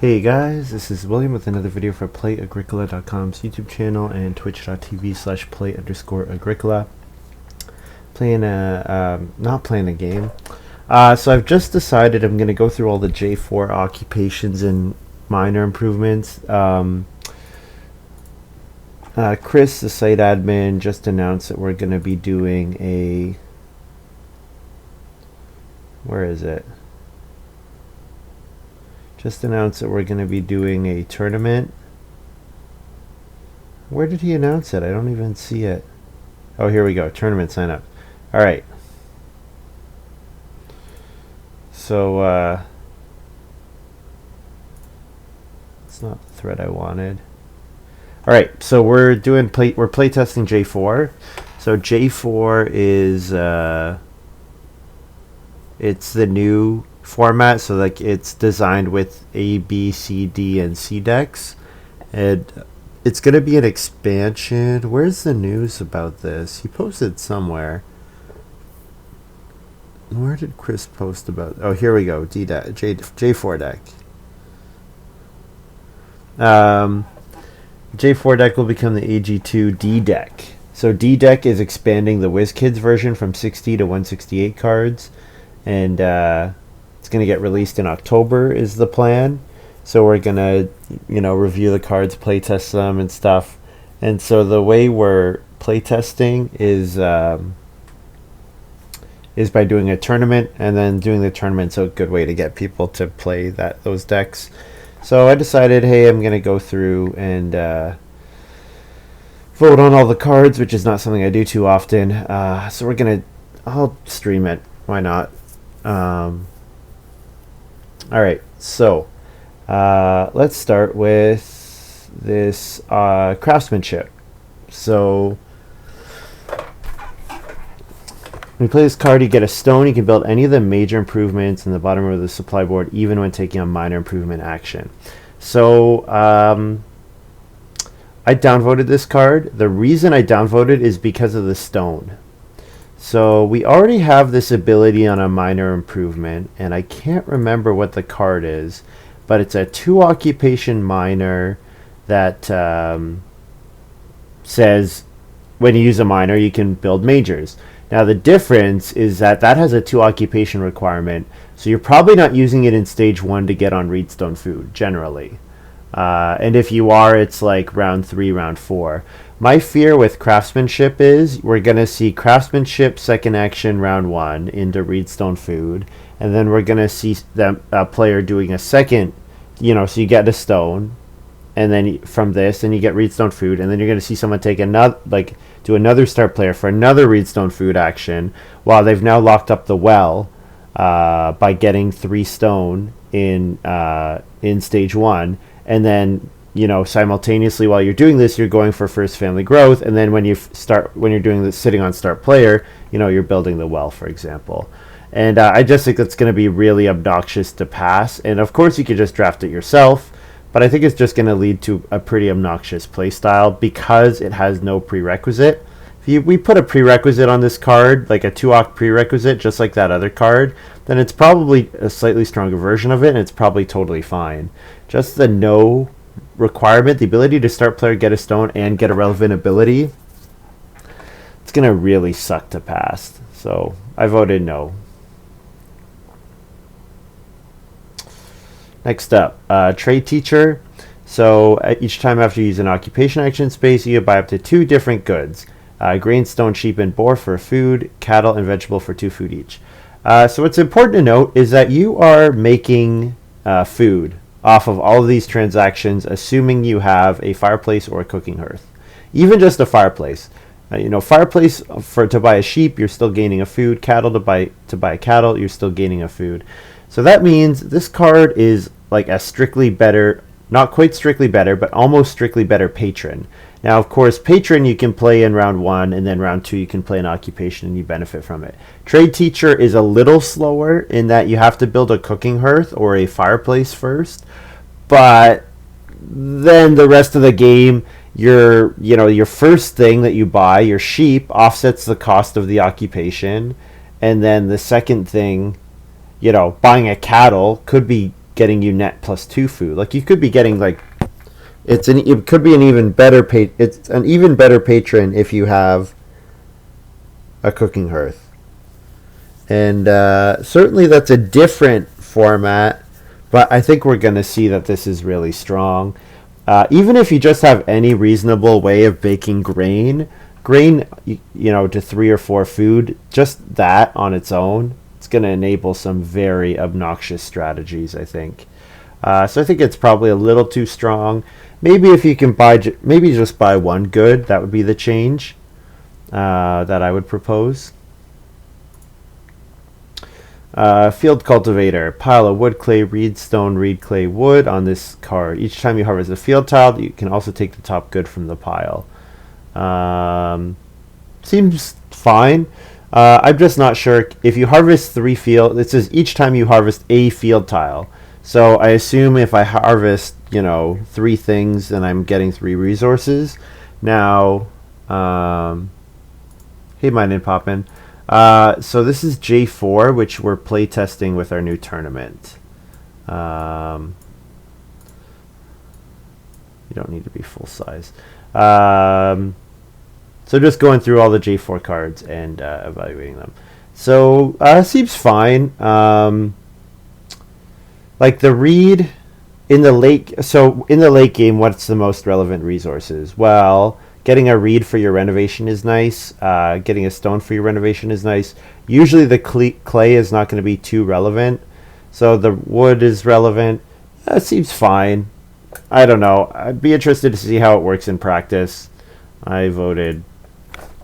Hey guys, this is William with another video for Play-agricola.com's YouTube channel and twitch.tv/play_agricola. Not playing a game. So I've just decided I'm going to go through all the J4 occupations and minor improvements. Chris, the site admin, just announced that we're going to be doing a... Where is it? Just announced that we're going to be doing a tournament. Where did he announce it? I don't even see it. Oh, here we go. Tournament sign up. All right. So, it's not the thread I wanted. All right. So we're playtesting J4. So J4 is it's the new format, so like it's designed with A, B, C, D, and C decks, and it's going to be an expansion. Where's the news about this? He posted somewhere. Where did Chris post about? Oh, here we go. J4 deck. J4 deck will become the AG2 D deck. So D deck is expanding the WizKids version from 60 to 168 cards, and it's going to get released in October is the plan. So we're going to, review the cards, playtest them and stuff. And so the way we're playtesting is by doing a tournament, and then doing the tournament's a good way to get people to play those decks. So I decided, hey, I'm going to go through and vote on all the cards, which is not something I do too often. So I'll stream it. Why not? Alright, so let's start with this craftsmanship. So when you play this card, you get a stone. You can build any of the major improvements in the bottom of the supply board, even when taking a minor improvement action. So I downvoted this card. The reason I downvoted is because of the stone. So we already have this ability on a minor improvement, and I can't remember what the card is, but it's a 2 occupation minor that says when you use a minor you can build majors. Now the difference is that has a 2 occupation requirement, so you're probably not using it in stage 1 to get on Reedstone food generally. And if you are, it's like round 3, round 4. My fear with craftsmanship is we're going to see craftsmanship second action round 1 into Reedstone food, and then we're going to see the player doing a second, so you get a stone, and then from this, and you get Reedstone food, and then you're going to see someone take do another start player for another Reedstone food action, while they've now locked up the well by getting 3 stone in stage 1, and then simultaneously while you're doing this, you're going for first family growth, and then when you're doing this sitting on start player, you're building the well, for example. And I just think that's going to be really obnoxious to pass. And of course you could just draft it yourself, but I think it's just going to lead to a pretty obnoxious playstyle because it has no prerequisite. If we put a prerequisite on this card, like a 2-oc prerequisite, just like that other card, then it's probably a slightly stronger version of it, and it's probably totally fine. Just the no requirement, the ability to start player, get a stone, and get a relevant ability, it's going to really suck to pass. So I voted no. Next up, trade teacher. So each time after you use an occupation action space, you buy up to 2 different goods. Grain, stone, sheep, and boar for food, cattle, and vegetable for 2 food each. So what's important to note is that you are making food off of all of these transactions, assuming you have a fireplace or a cooking hearth. Even just a fireplace. Fireplace to buy a sheep, you're still gaining a food. Cattle to buy a cattle, you're still gaining a food. So that means this card is like a strictly better, not quite strictly better, but almost strictly better patron. Now, of course, patron you can play in round 1, and then round 2 you can play an occupation and you benefit from it. Trade teacher is a little slower in that you have to build a cooking hearth or a fireplace first, but then the rest of the game, your first thing that you buy, your sheep, offsets the cost of the occupation, and then the second thing, buying a cattle could be getting you net +2 food. Like you could be getting like it could be an even better it's an even better patron if you have a cooking hearth. And certainly that's a different format, but I think we're going to see that this is really strong. Even if you just have any reasonable way of baking grain, to 3 or 4 food, just that on its own, it's going to enable some very obnoxious strategies, I think. So I think it's probably a little too strong. Maybe if you can maybe just buy one good, that would be the change that I would propose. Field cultivator, pile of wood, clay, reed, stone, reed, clay, wood on this card. Each time you harvest a field tile, you can also take the top good from the pile. Seems fine. I'm just not sure. If you harvest 3 field, it says each time you harvest a field tile. So I assume if I harvest, 3 things, then I'm getting 3 resources. Now, hey, mine and Poppin'. So this is J4, which we're playtesting with our new tournament. You don't need to be full size. So just going through all the J4 cards and evaluating them. So seems fine. Like the reed in the late. So in the late game, what's the most relevant resources? Well, getting a reed for your renovation is nice. Getting a stone for your renovation is nice. Usually the clay is not going to be too relevant. So the wood is relevant. That seems fine. I don't know. I'd be interested to see how it works in practice. I voted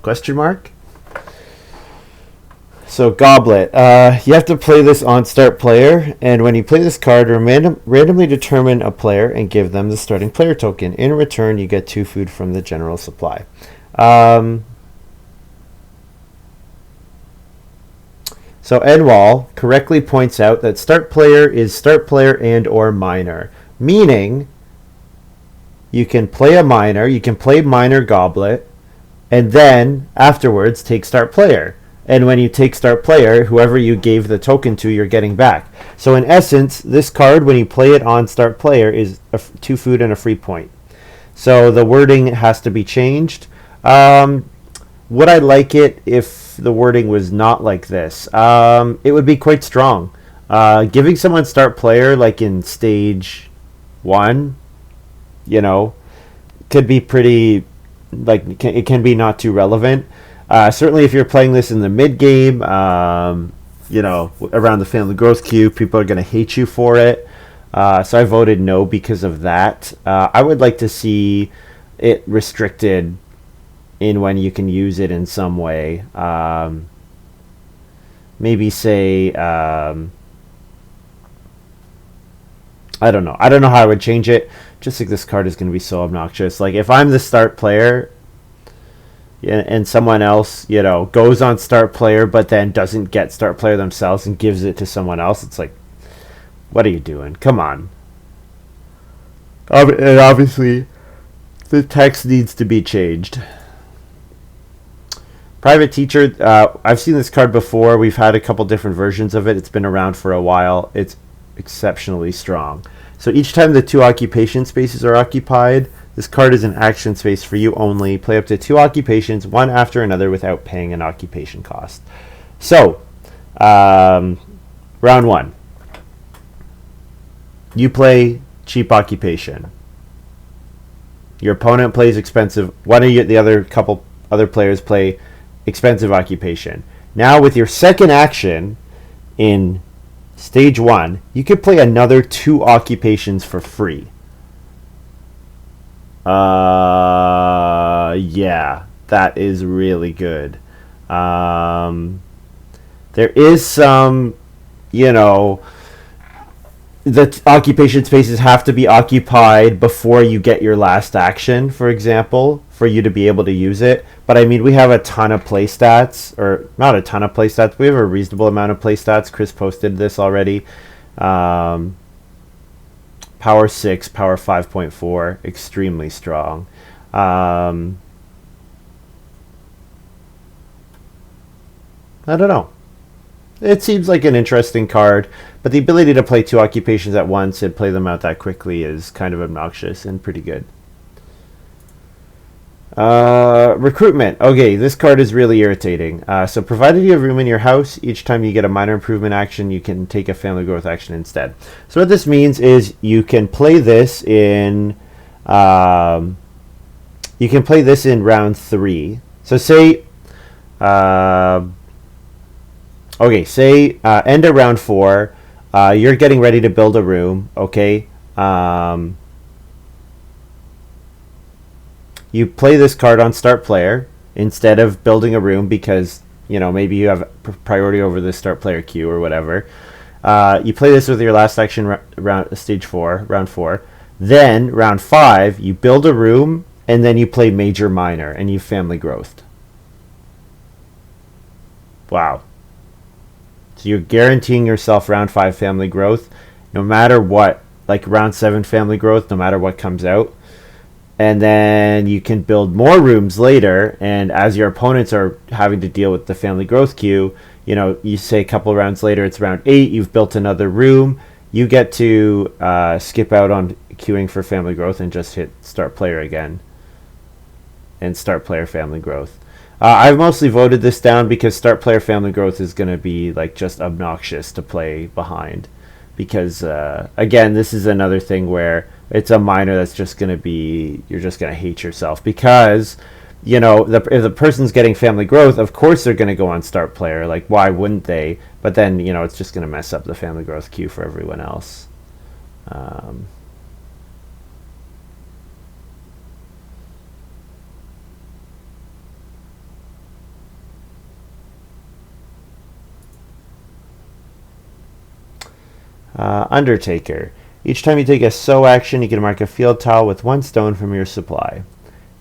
question mark. So Goblet. You have to play this on start player, and when you play this card, randomly determine a player and give them the starting player token. In return, you get 2 food from the general supply. So Edwall correctly points out that start player is start player and or miner, meaning you can play a miner, you can play miner Goblet, and then afterwards take start player. And when you take start player, whoever you gave the token to, you're getting back. So in essence, this card, when you play it on start player, is 2 food and a free point. So the wording has to be changed. Would I like it if the wording was not like this? It would be quite strong. Giving someone start player, like in stage 1, could be pretty, it can be not too relevant. Certainly if you're playing this in the mid game, around the family growth queue, people are going to hate you for it. So I voted no because of that. I would like to see it restricted in when you can use it in some way. Maybe say, I don't know. I don't know how I would change it. Just think this card is going to be so obnoxious. Like if I'm the start player, and someone else, goes on start player, but then doesn't get start player themselves and gives it to someone else, it's like, what are you doing? Come on. And obviously, the text needs to be changed. Private teacher, I've seen this card before. We've had a couple different versions of it. It's been around for a while. It's exceptionally strong. So each time the 2 occupation spaces are occupied, this card is an action space for you only. Play up to 2 occupations, one after another, without paying an occupation cost. So, round 1. You play cheap occupation. Your opponent plays expensive. One of the other couple other players play expensive occupation. Now, with your second action in stage 1, you could play another 2 occupations for free. Yeah, that is really good. There is some, the occupation spaces have to be occupied before you get your last action, for example, for you to be able to use it. But I mean, we have a ton of play stats, or not a ton of play stats. We have a reasonable amount of play stats. Chris posted this already. Power 6, power 5.4, extremely strong. I don't know. It seems like an interesting card, but the ability to play two occupations at once and play them out that quickly is kind of obnoxious and pretty good. Recruitment. Okay, this card is really irritating. So provided you have room in your house, each time you get a minor improvement action, you can take a family growth action instead. So what this means is you can play this in round 3. So say end of round 4, you're getting ready to build a room, okay? You play this card on start player instead of building a room because, maybe you have priority over the start player queue or whatever. You play this with your last action round 4. Then, round 5, you build a room, and then you play major minor, and you family growth. Wow. So you're guaranteeing yourself round 5 family growth, no matter what, like round 7 family growth, no matter what comes out. And then you can build more rooms later, and as your opponents are having to deal with the family growth queue, you say a couple rounds later, it's round 8, you've built another room, you get to skip out on queuing for family growth and just hit start player again and start player family growth. I've mostly voted this down because start player family growth is going to be like just obnoxious to play behind, because again, this is another thing where it's a minor that's just going to be, you're just going to hate yourself because if the person's getting family growth, of course they're going to go on start player, like why wouldn't they? But then it's just going to mess up the family growth queue for everyone else. Undertaker. Each time you take a sow action, you can mark a field tile with 1 stone from your supply.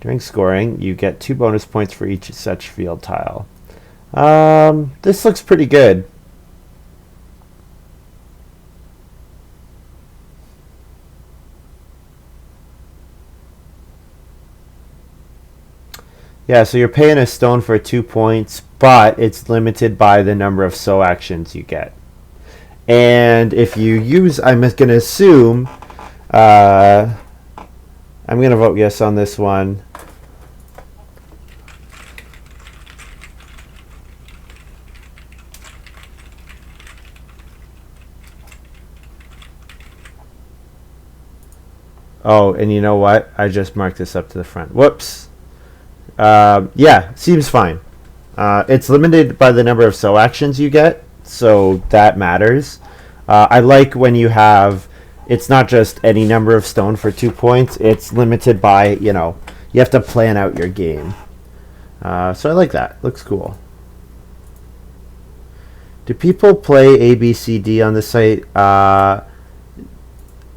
During scoring, you get 2 bonus points for each such field tile. This looks pretty good. Yeah, so you're paying a stone for 2 points, but it's limited by the number of sow actions you get. And if you use, I'm going to assume, I'm going to vote yes on this one. Oh, and you know what? I just marked this up to the front. Whoops. Yeah, seems fine. It's limited by the number of sow actions you get, so that matters. I like when you have, it's not just any number of stone for 2 points, it's limited by, you have to plan out your game. So I like that. Looks cool. Do people play ABCD on the site?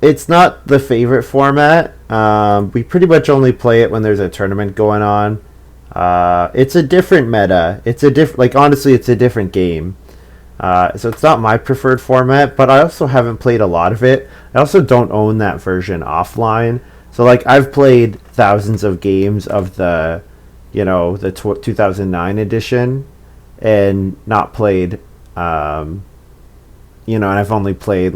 It's not the favorite format. We pretty much only play it when there's a tournament going on. It's a different meta. Honestly, it's a different game. So it's not my preferred format, but I also haven't played a lot of it. I also don't own that version offline. So I've played thousands of games of the 2009 edition and not played, and I've only played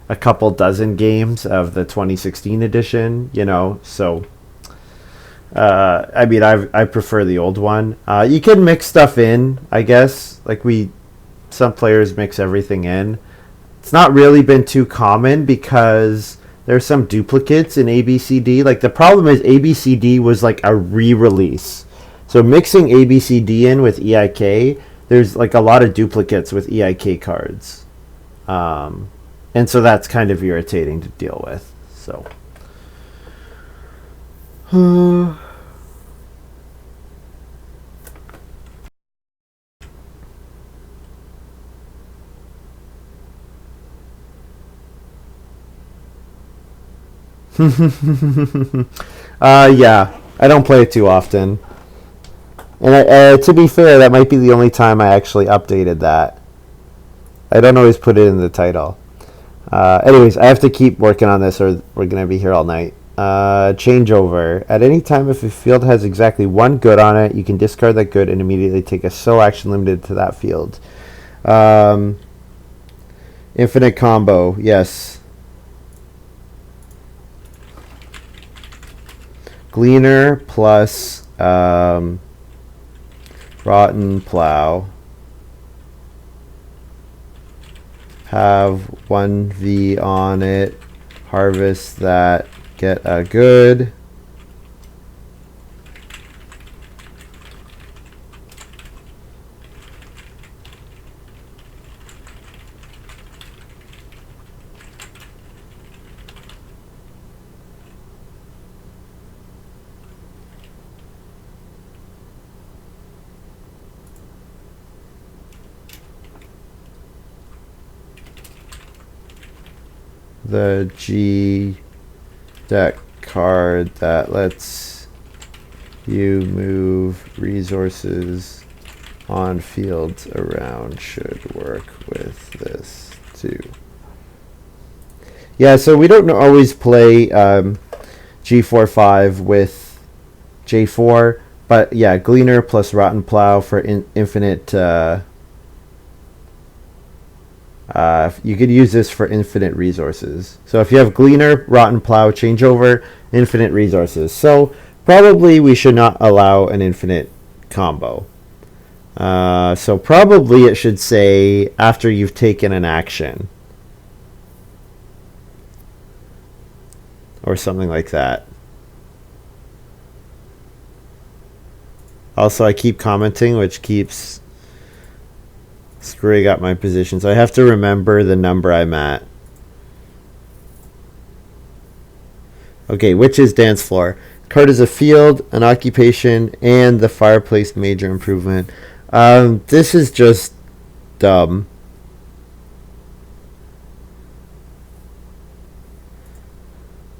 a couple dozen games of the 2016 edition, so I prefer the old one. You can mix stuff in, I guess. Some players mix everything in. It's not really been too common because there's some duplicates in ABCD. The problem is ABCD was a re-release. So mixing ABCD in with EIK, there's a lot of duplicates with EIK cards. And so that's kind of irritating to deal with. So yeah, I don't play it too often. And to be fair, that might be the only time I actually updated that. I don't always put it in the title. Anyways, I have to keep working on this or we're going to be here all night. Changeover. At any time, if a field has exactly 1 good on it, you can discard that good and immediately take a sow action limited to that field. Um, infinite combo, yes. Gleaner plus rotten plow. Have 1V on it. Harvest that. Get a good. The G deck card that lets you move resources on fields around should work with this too. Yeah, so we don't always play G4-5 with J4, but yeah, Gleaner plus Rotten Plow for infinite. You could use this for infinite resources. So if you have Gleaner, Rotten Plow, changeover, infinite resources. So probably we should not allow an infinite combo. So probably it should say after you've taken an action. Or something like that. Also, I keep commenting, which keeps screwing up my position. So I have to remember the number I'm at. Okay, which is dance floor? Card is a field, an occupation, and the fireplace major improvement. This is just dumb.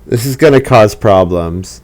This is going to cause problems.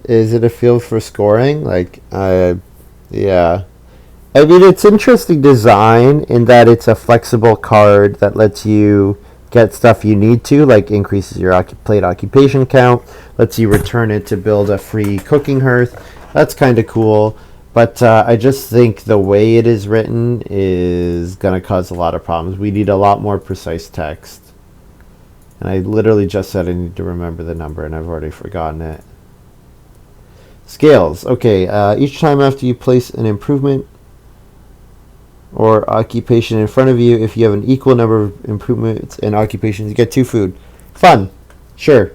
Is it a field for scoring? Yeah. I mean, it's interesting design in that it's a flexible card that lets you get stuff you need to, like increases your plate occupation count, lets you return it to build a free cooking hearth. That's kind of cool. But I just think the way it is written is going to cause a lot of problems. We need a lot more precise text. And I literally just said I need to remember the number, and I've already forgotten it. Scales. Okay, each time after you place an improvement or occupation in front of you, if you have an equal number of improvements and occupations, you get 2 food. Fun. Sure.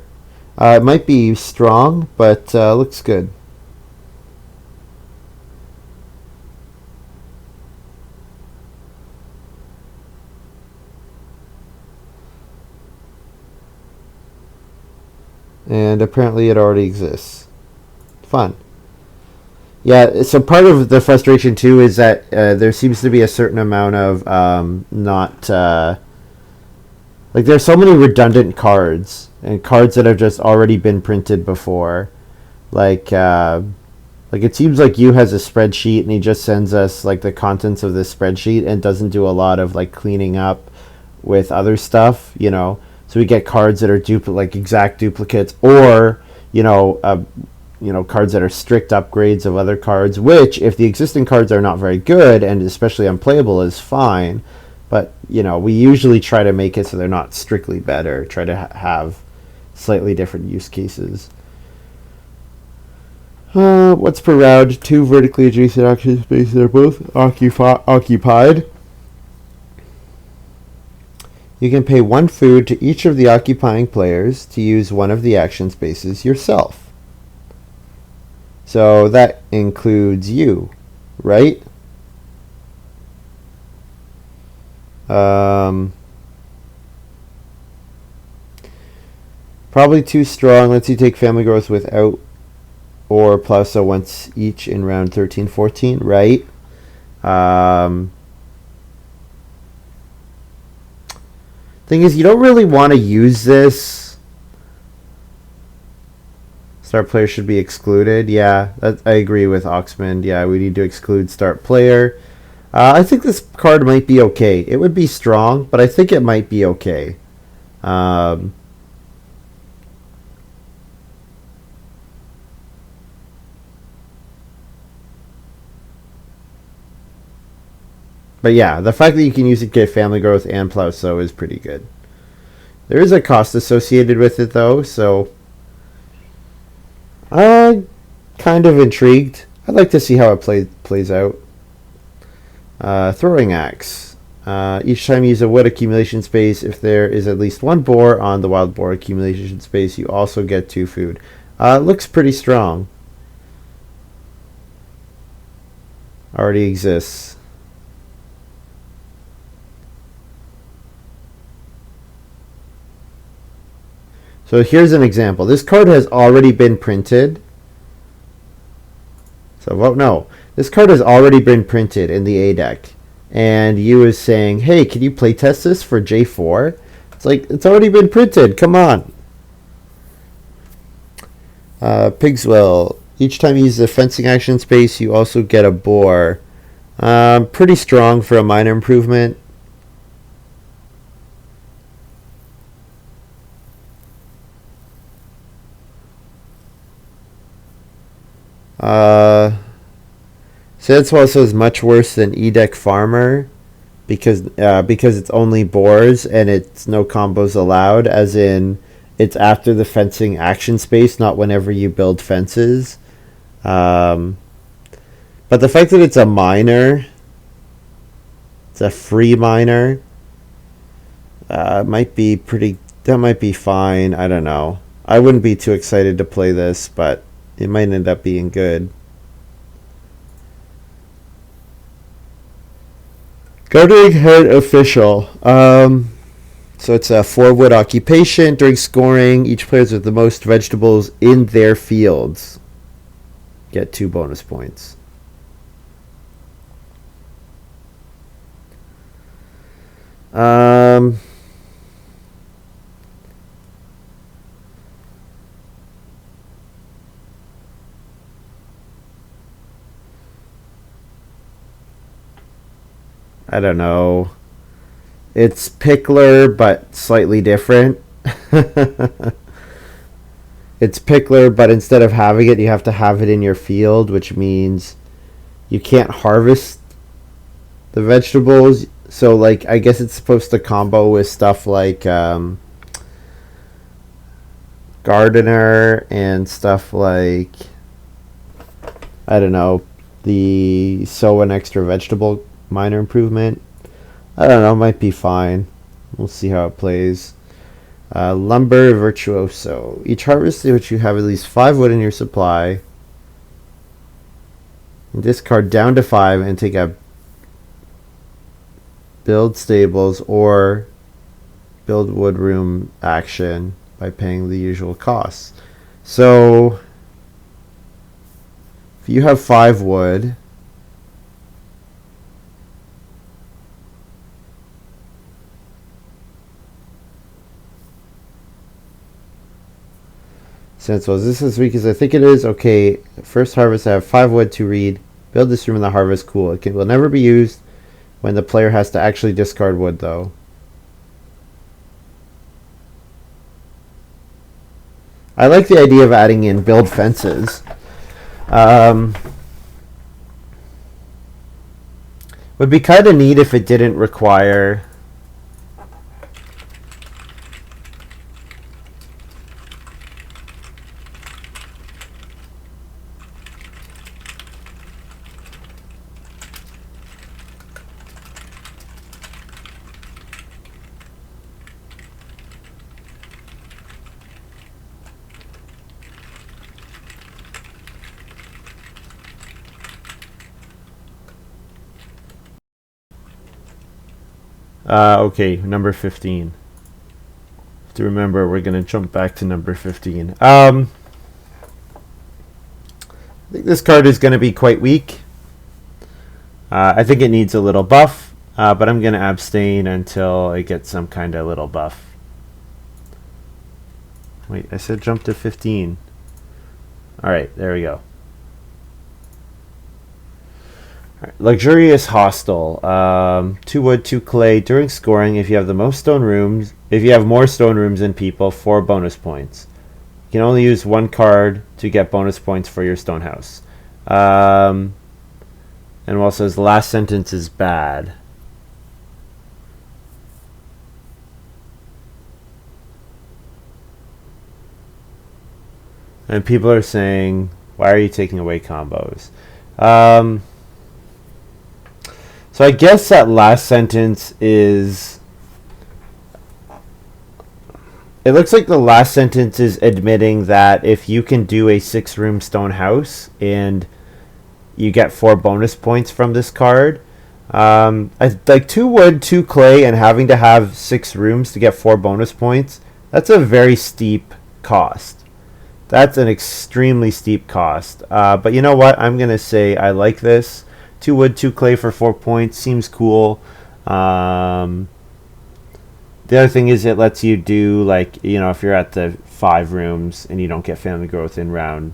It might be strong, but looks good. And apparently it already exists. Fun. Yeah, so part of the frustration too is that there seems to be a certain amount of not like there's so many redundant cards and cards that have just already been printed before. Like it seems like you has a spreadsheet and he just sends us like the contents of this spreadsheet and doesn't do a lot of like cleaning up with other stuff, you know. So we get cards that are like exact duplicates, or cards that are strict upgrades of other cards, which, if the existing cards are not very good, and especially unplayable, is fine. But, we usually try to make it so they're not strictly better, try to have slightly different use cases. What's per round? 2 vertically adjacent action spaces are both occupied. You can pay 1 food to each of the occupying players to use one of the action spaces yourself. So that includes you, right? Um, Probably too strong. Lets you take family growth without or plus a once each in round 13, 14, right? Um, Thing is, you don't really want to use this. Start player should be excluded. Yeah, I agree with Oxmond. Yeah, we need to exclude start player. I think this card might be okay. It would be strong, but I think it might be okay. Um, but yeah, the fact that you can use it to get family growth and Plauso is pretty good. There is a cost associated with it, though, so kind of intrigued. I'd like to see how it plays out. Throwing axe. Each time you use a wood accumulation space, if there is at least one boar on the wild boar accumulation space, you also get 2 food. It looks pretty strong. Already exists. So here's an example. This card has already been printed. So vote no. This card has already been printed in the A deck. And you is saying, hey, can you playtest this for J4? It's like, it's already been printed. Come on. Pigswell. Each time you use the fencing action space, you also get a boar. Pretty strong for a minor improvement. Sand's also is much worse than E-Deck Farmer because it's only boars and it's no combos allowed, as in it's after the fencing action space, not whenever you build fences. But the fact that it's a minor, it's a free minor, might be pretty. That might be fine. I don't know. I wouldn't be too excited to play this, but it might end up being good. Gardening Head Official. So it's a 4-wood occupation. During scoring, each player with the most vegetables in their fields get 2 bonus points. I don't know. It's Pickler, but slightly different. It's Pickler, but instead of having it, you have to have it in your field, which means you can't harvest the vegetables. So, like, I guess it's supposed to combo with stuff like Gardener and stuff like, I don't know, the sow an extra vegetable minor improvement. I don't know, might be fine. We'll see how it plays. Lumber Virtuoso. Each harvest in which you have at least 5 wood in your supply, and discard down to 5 and take a build stables or build wood room action by paying the usual costs. So if you have 5 wood, since was this week as I think it is, okay, first harvest I have 5 wood to read. Build this room in the harvest, cool. It will never be used when the player has to actually discard wood, though. I like the idea of adding in build fences. Would be kind of neat if it didn't require Okay, number 15. To remember, we're going to jump back to number 15. I think this card is going to be quite weak. I think it needs a little buff, but I'm going to abstain until it gets some kind of little buff. Wait, I said jump to 15. Alright, there we go. Right, luxurious hostel. 2 wood, 2 clay. During scoring, if you have the most stone rooms, if you have more stone rooms than people, 4 bonus points. You can only use 1 card to get bonus points for your stone house. And well, it says the last sentence is bad. And people are saying, why are you taking away combos? So I guess that last sentence is... It looks like the last sentence is admitting that if you can do a 6-room stone house and you get 4 bonus points from this card. Like 2 wood, 2 clay, and having to have 6 rooms to get 4 bonus points, that's a very steep cost. That's an extremely steep cost. But you know what? I'm going to say I like this. 2 wood, 2 clay for 4 points. Seems cool. The other thing is it lets you do, like, you know, if you're at the 5 rooms and you don't get family growth in round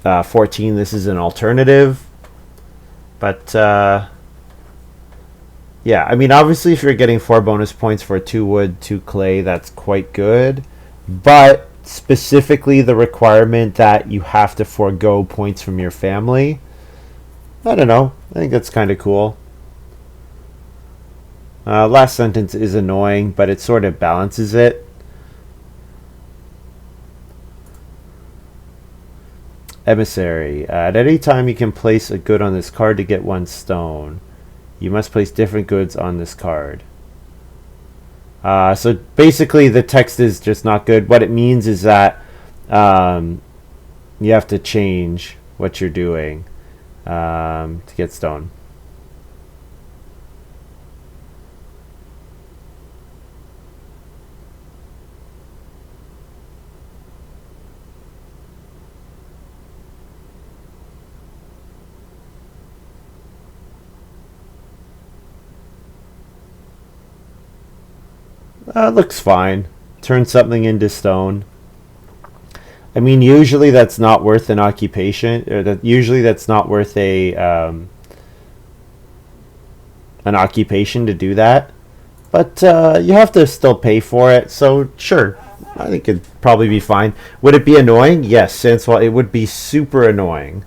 14, this is an alternative. But, yeah, I mean, obviously if you're getting 4 bonus points for 2 wood, 2 clay, that's quite good. But specifically the requirement that you have to forego points from your family, I don't know. I think that's kind of cool. Last sentence is annoying, but it sort of balances it. Emissary. At any time you can place a good on this card to get 1 stone. You must place different goods on this card. So basically the text is just not good. What it means is that you have to change what you're doing to get stone. Looks fine. Turn something into stone. I mean, usually that's not worth an occupation, or usually that's not worth a an occupation to do that. But you have to still pay for it, so sure. I think it'd probably be fine. Would it be annoying? Yes, since well, it would be super annoying.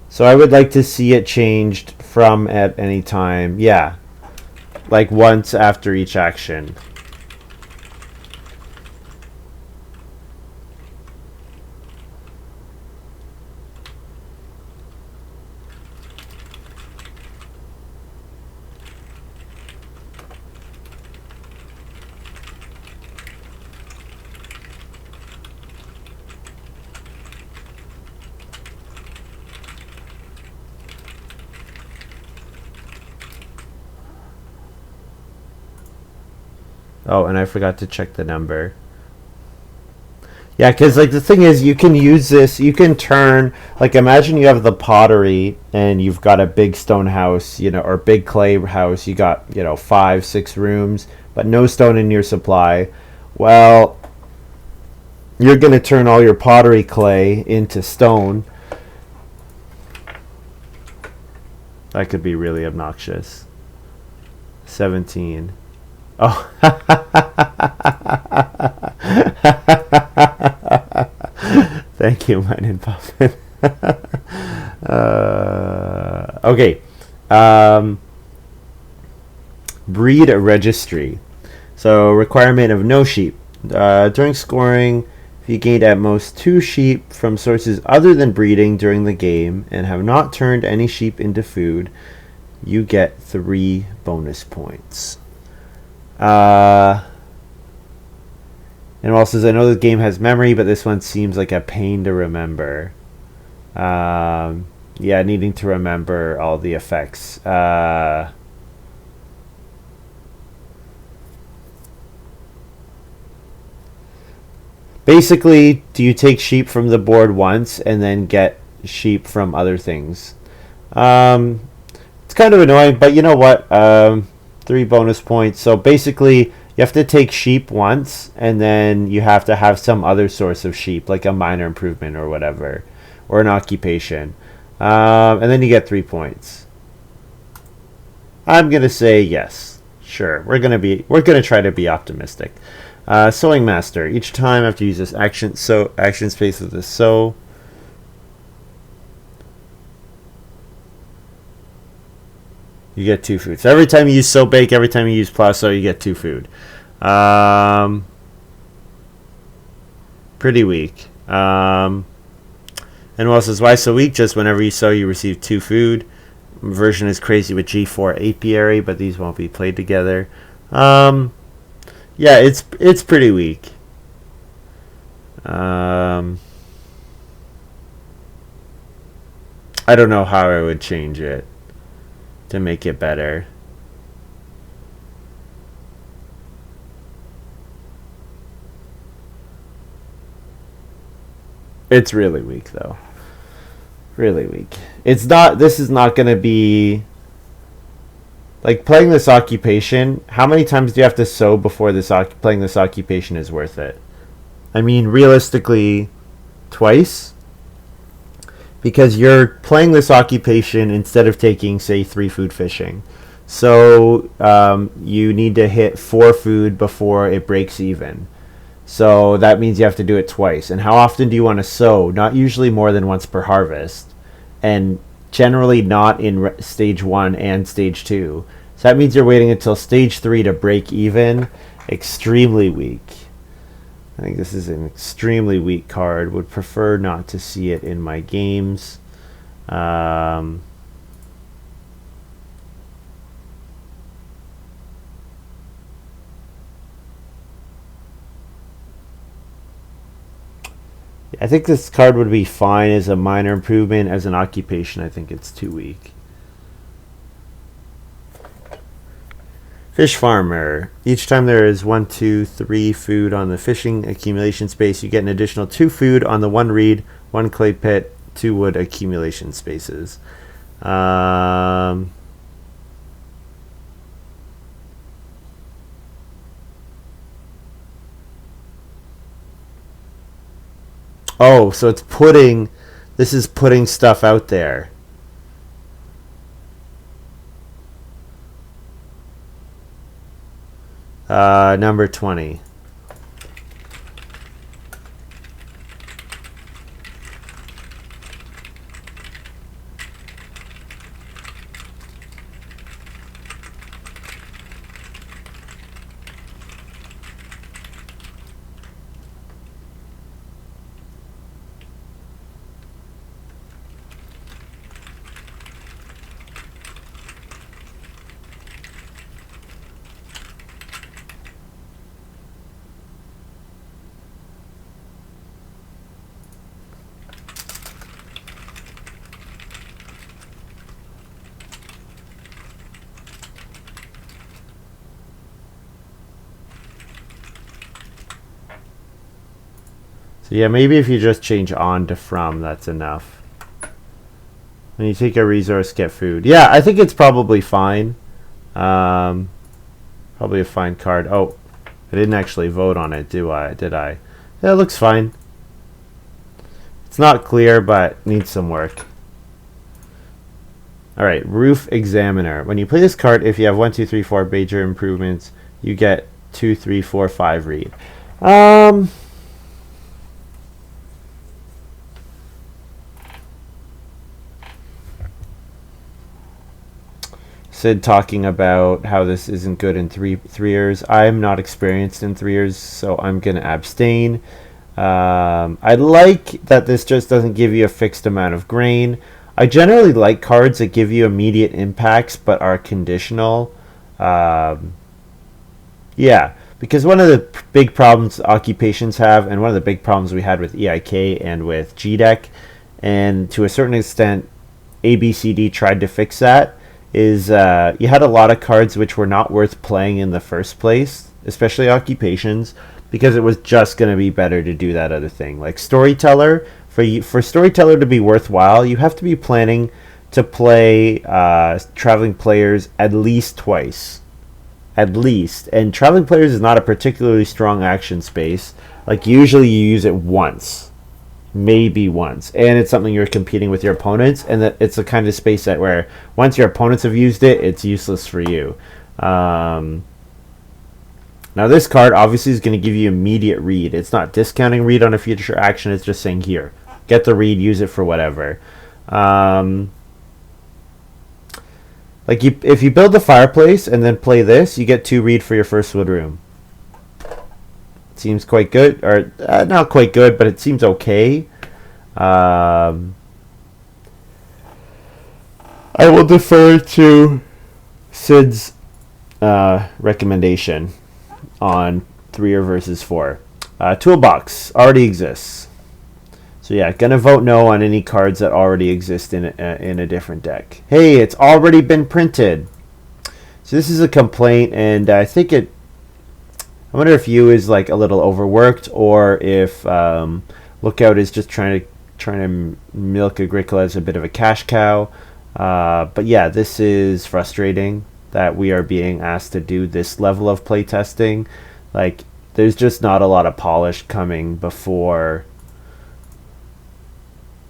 So I would like to see it changed from at any time. Yeah. Like once after each action. Oh, and I forgot to check the number. Yeah, because like the thing is, you can use this. You can turn, like, imagine you have the pottery and you've got a big stone house, you know, or big clay house. You got, you know, 5, 6 rooms, but no stone in your supply. Well, you're gonna turn all your pottery clay into stone. That could be really obnoxious. 17. Oh. Thank you, Mine and Puffin. Okay. Breed a registry. So, requirement of no sheep. During scoring, if you gained at most 2 sheep from sources other than breeding during the game and have not turned any sheep into food, you get 3 bonus points. And also says, I know the game has memory, but this one seems like a pain to remember. Yeah, Yeah, needing to remember all the effects. Basically, do you take sheep from the board once and then get sheep from other things? Um, it's kind of annoying, but you know what? 3 bonus points. So basically, you have to take sheep once, and then you have to have some other source of sheep, like a minor improvement or whatever, or an occupation. And then you get 3 points. I'm gonna say yes. Sure, we're gonna try to be optimistic. Sewing master. Each time after you use this action space with the sew. You get 2 food. So every time you use sew bake, every time you use plow sew, you get 2 food. Um, Pretty weak. And what else is why so weak? Just whenever you sew, you receive 2 food. Version is crazy with G4 apiary, but these won't be played together. Yeah, it's pretty weak. I don't know how I would change it to make it better. It's really weak though. Really weak. It's not. This is not going to be like playing this occupation. How many times do you have to sew before playing this occupation is worth it? I mean, realistically, twice, because you're playing this occupation instead of taking, say, 3 food fishing. So you need to hit 4 food before it breaks even. So that means you have to do it twice. And how often do you want to sow? Not usually more than once per harvest, and generally not in stage 1 and stage 2. So that means you're waiting until stage 3 to break even. Extremely weak. I think this is an extremely weak card. Would prefer not to see it in my games. I think this card would be fine as a minor improvement. As an occupation, I think it's too weak. Fish farmer. Each time there is 1, 2, 3 food on the fishing accumulation space, you get an additional 2 food on the 1 reed, 1 clay pit, 2 wood accumulation spaces. Oh, so it's putting. This is putting stuff out there. Number 20. So yeah, maybe if you just change on to from, that's enough. When you take a resource, get food. Yeah, I think it's probably fine. Probably a fine card. Oh, I didn't actually vote on it, Did I? Yeah, it looks fine. It's not clear, but needs some work. Alright, Roof Examiner. When you play this card, if you have 1, 2, 3, 4 major improvements, you get 2, 3, 4, 5 read. Sid talking about how this isn't good in three years. I'm not experienced in 3 years, so I'm going to abstain. I like that this just doesn't give you a fixed amount of grain. I generally like cards that give you immediate impacts but are conditional. Yeah, because one of the big problems occupations have, and one of the big problems we had with EIK and with GDEC, and to a certain extent ABCD tried to fix that is you had a lot of cards which were not worth playing in the first place, especially occupations, because it was just going to be better to do that other thing. Like Storyteller, for Storyteller to be worthwhile, you have to be planning to play Traveling Players at least twice. At least. And Traveling Players is not a particularly strong action space. Like, usually you use it once. Maybe once, and it's something you're competing with your opponents, and that it's a kind of space that where once your opponents have used it, it's useless for you. Now this card obviously is going to give you immediate read. It's not discounting read on a future action. It's just saying, here, get the read, use it for whatever. Like if you build the fireplace and then play this, you get 2 read for your first wood room. Seems quite good, or not quite good, but it seems okay. I will defer to Sid's recommendation on 3 versus 4. Toolbox already exists, so yeah, gonna vote no on any cards that already exist in a different deck. Hey, it's already been printed. So this is a complaint, and I think it. I wonder if you is like a little overworked, or if Lookout is just trying to milk Agricola as a bit of a cash cow. But yeah, this is frustrating that we are being asked to do this level of play testing. Like, there's just not a lot of polish coming before.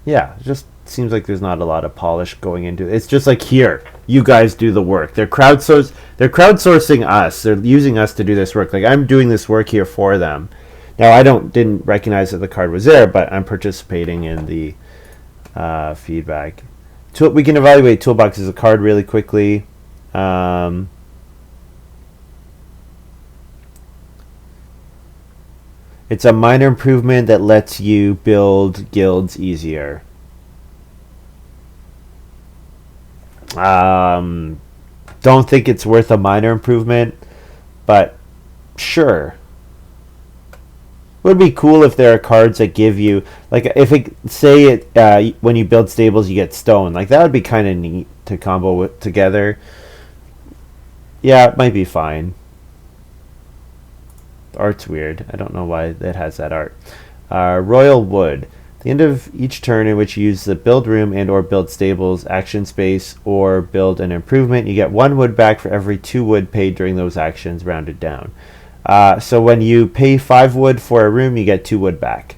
Yeah, it just seems like there's not a lot of polish going into it. It's just like, here, you guys do the work. They're crowdsourcing us. They're using us to do this work. Like, I'm doing this work here for them. Now, I didn't recognize that the card was there, but I'm participating in the feedback. We can evaluate Toolbox as a card really quickly. It's a minor improvement that lets you build guilds easier. Don't think it's worth a minor improvement, but sure. Would be cool if there are cards that give you, like, if it say it when you build stables you get stone. Like, that would be kind of neat to combo together. Yeah, it might be fine. The art's weird. I don't know why it has that art. Royal Wood. At the end of each turn in which you use the build room and or build stables, action space, or build an improvement, you get 1 wood back for every 2 wood paid during those actions, rounded down. So when you pay 5 wood for a room, you get 2 wood back.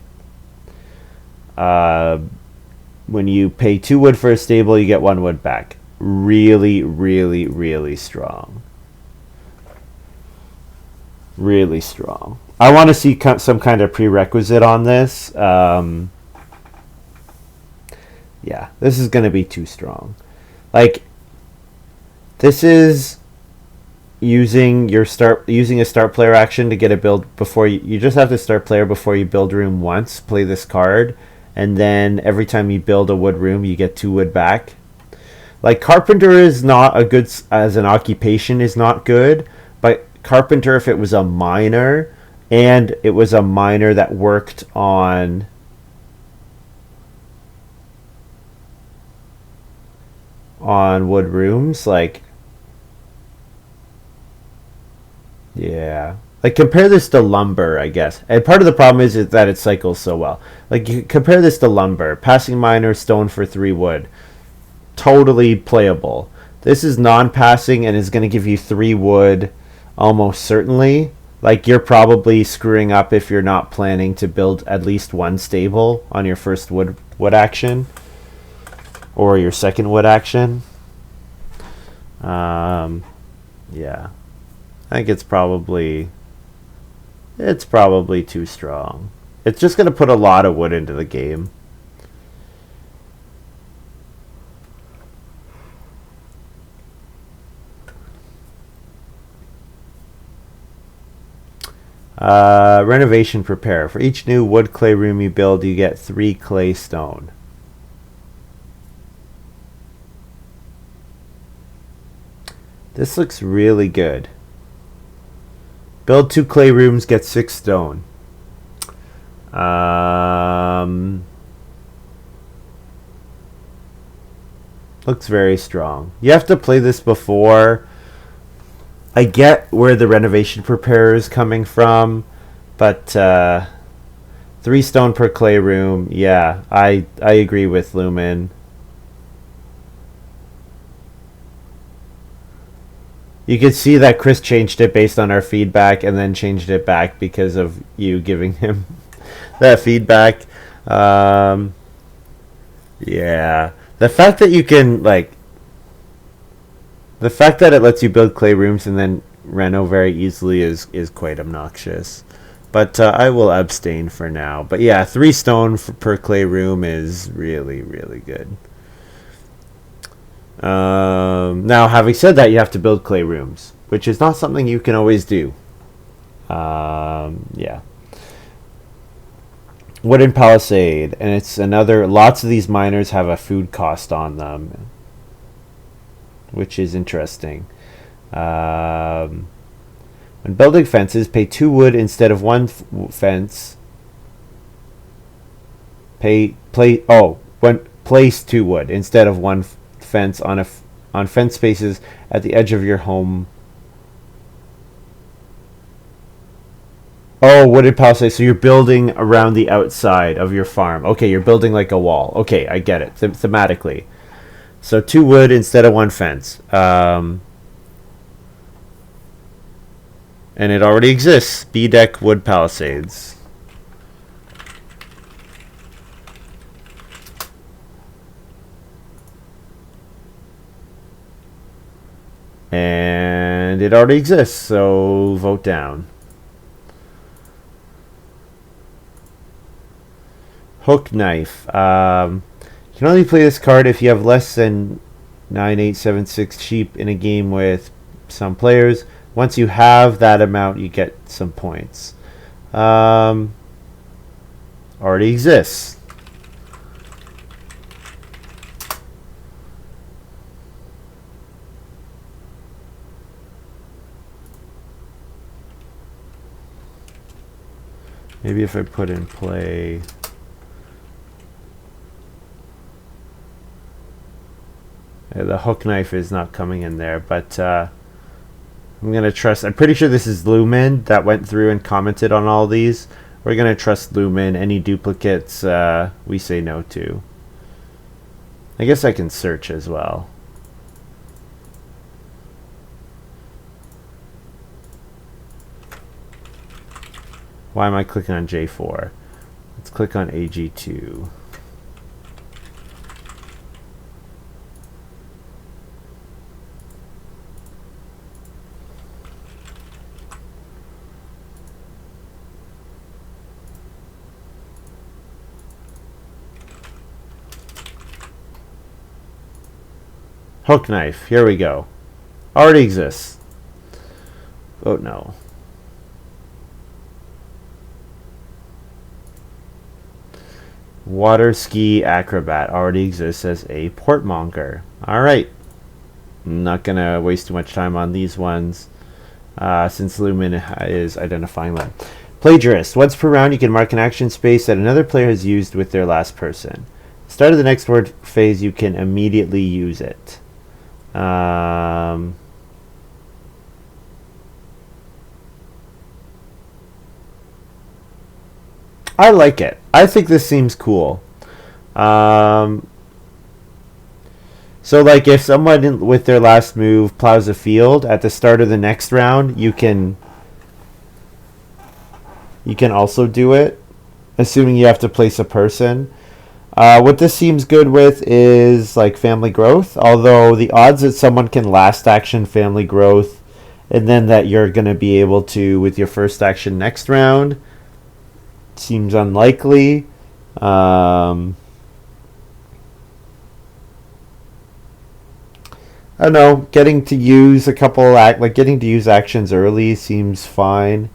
When you pay 2 wood for a stable, you get 1 wood back. Really, really, really strong. Really strong. I want to see some kind of prerequisite on this. Yeah, this is going to be too strong. Like, this is using a start player action to get a build before you just have to start player before you build room once, play this card, and then every time you build a wood room, you get 2 wood back. Like, Carpenter is not a good, as an occupation is not good, but Carpenter, if it was a miner, and it was a miner that worked on wood rooms, like, yeah, like, compare this to lumber, I guess. And part of the problem is that it cycles so well. Like, you compare this to lumber, passing miner, stone for 3 wood, totally playable. This is non-passing and is going to give you 3 wood almost certainly. Like, you're probably screwing up if you're not planning to build at least 1 stable on your first wood action or your second wood action. Yeah, I think it's probably too strong. It's just going to put a lot of wood into the game. Renovation prepare. For each new wood clay room you build, you get 3 clay stone. This looks really good. Build 2 clay rooms, get 6 stone. Looks very strong. You have to play this before. I get where the renovation preparer is coming from, but 3 stone per clay room. Yeah, I agree with Lumen. You could see that Chris changed it based on our feedback and then changed it back because of you giving him that feedback. Um, yeah. The fact that you can, like, the fact that it lets you build clay rooms and then reno very easily is quite obnoxious. But I will abstain for now. But yeah, 3 stone per clay room is really, really good. Now, having said that, you have to build clay rooms, which is not something you can always do. Yeah. Wooden Palisade, and it's another. Lots of these miners have a food cost on them, which is interesting. When building fences, pay 2 wood instead of 1 fence. When place 2 wood instead of 1 fence on fence spaces at the edge of your home. Oh, wooded palisade. So you're building around the outside of your farm. Okay, you're building like a wall. Okay, I get it thematically. So 2 wood instead of 1 fence. And it already exists. B-deck wood palisades. And it already exists, so vote down. Hook knife. You can only play this card if you have less than 9876 sheep in a game with some players. Once you have that amount, you get some points. Already exists. Maybe if I put in play... the hook knife is not coming in there, but I'm going to trust... I'm pretty sure this is Lumen that went through and commented on all these. We're going to trust Lumen. Any duplicates we say no to. I guess I can search as well. Why am I clicking on J4? Let's click on AG2. Hook knife. Here we go. Already exists. Oh no. Water ski acrobat already exists as a portmonger. Alright. I'm not going to waste too much time on these ones since Lumen is identifying them. Plagiarist. Once per round, you can mark an action space that another player has used with their last person. Start of the next word phase, you can immediately use it. I like it. I think this seems cool. So like if someone with their last move plows a field at the start of the next round, you can also do it, assuming you have to place a person. What this seems good with is like family growth, although the odds that someone can last action family growth and then that you're going to be able to with your first action next round seems unlikely. I don't know, getting to use a couple getting to use actions early seems fine.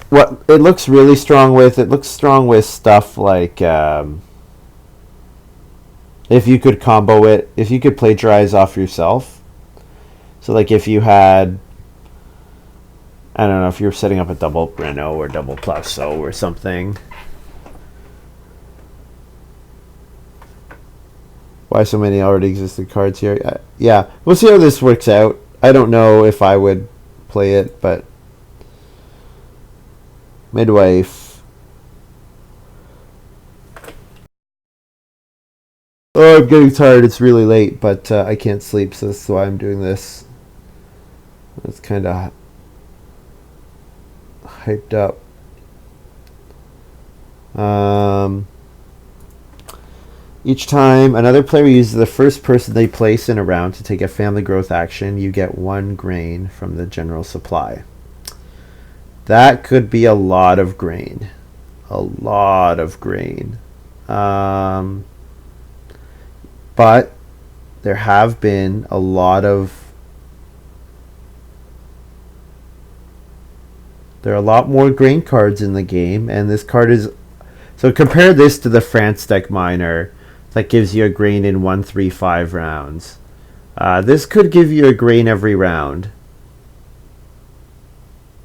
What it looks really strong with, it looks strong with stuff like if you could combo it, if you could plagiarize off yourself. So like if you had, I don't know, if you're setting up a double Reno or double Plasso or something. Why so many already existing cards here? Yeah, we'll see how this works out. I don't know if I would play it, but midwife. Oh, I'm getting tired. It's really late, but I can't sleep, so that's why I'm doing this. It's kind of hyped up. Each time another player uses the first person they place in a round to take a family growth action, you get 1 grain from the general supply. That could be a lot of grain. A lot of grain. But there have been a lot of... There are a lot more grain cards in the game, and this card is... So compare this to the France Deck Miner that gives you a grain in 1, 3, 5 rounds. This could give you a grain every round.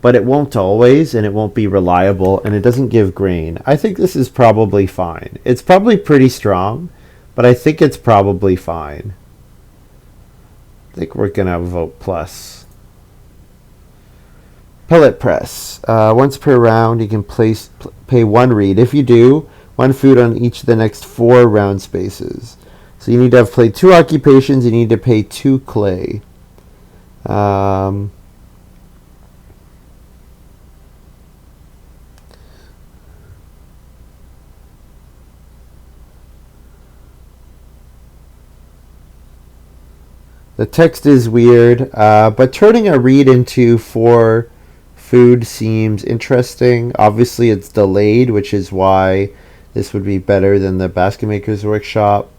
But it won't always, and it won't be reliable, and it doesn't give grain. I think this is probably fine. It's probably pretty strong, but I think it's probably fine. I think we're going to vote plus. Pellet press. Once per round, you can pay 1 reed. If you do, 1 food on each of the next 4 round spaces. So you need to have played 2 occupations. You need to pay 2 clay. The text is weird, but turning a reed into 4 food seems interesting. Obviously, it's delayed, which is why this would be better than the Basket Maker's Workshop.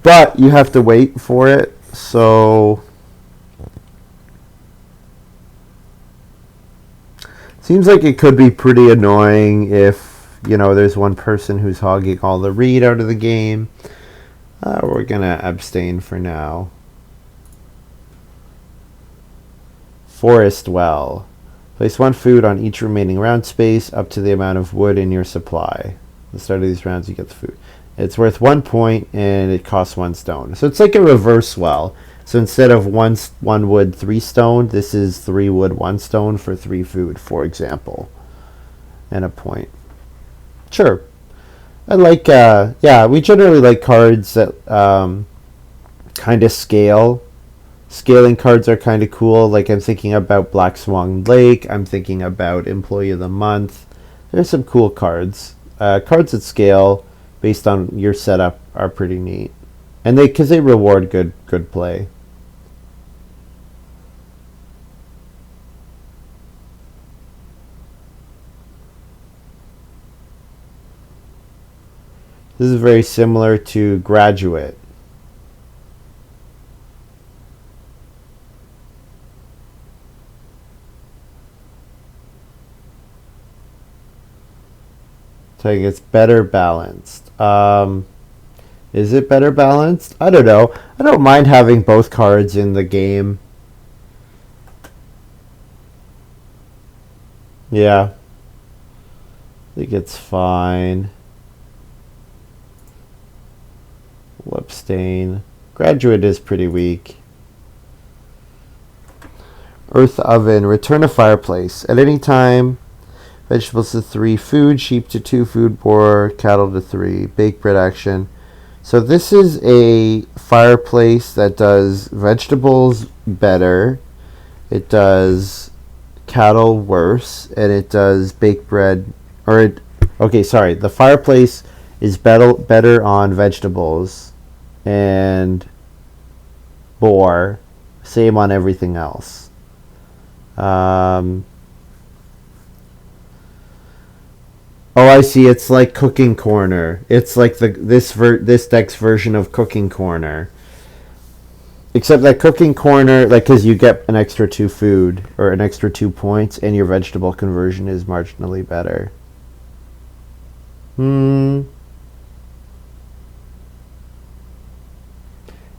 But you have to wait for it, so... Seems like it could be pretty annoying if, you know, there's one person who's hogging all the reed out of the game. We're going to abstain for now. Forest Well. Place 1 food on each remaining round space up to the amount of wood in your supply. At the start of these rounds, you get the food. It's worth 1 point, and it costs 1 stone. So it's like a reverse well. So instead of 1 wood, 3 stone, this is 3 wood, 1 stone for 3 food, for example. And a point. Sure. I like, yeah, we generally like cards that kind of scale. Scaling cards are kind of cool. Like I'm thinking about Black Swan Lake. I'm thinking about Employee of the Month. There's some cool cards. Cards that scale based on your setup are pretty neat, and because they reward good play. This is very similar to Graduate. So I think it's better balanced. Is it better balanced? I don't know. I don't mind having both cards in the game. Yeah. I think it's fine. We'll abstain. Graduate is pretty weak. Earth Oven. Return a fireplace. At any time, vegetables to 3 food, sheep to 2 food, boar, cattle to 3. Bake bread action. So this is a fireplace that does vegetables better. It does cattle worse, and it does baked bread. Okay, sorry. The fireplace is better on vegetables and boar. Same on everything else. Oh, I see. It's like Cooking Corner. It's like this deck's version of Cooking Corner. Except that Cooking Corner, like, because you get an extra 2 food or an extra 2 points, and your vegetable conversion is marginally better.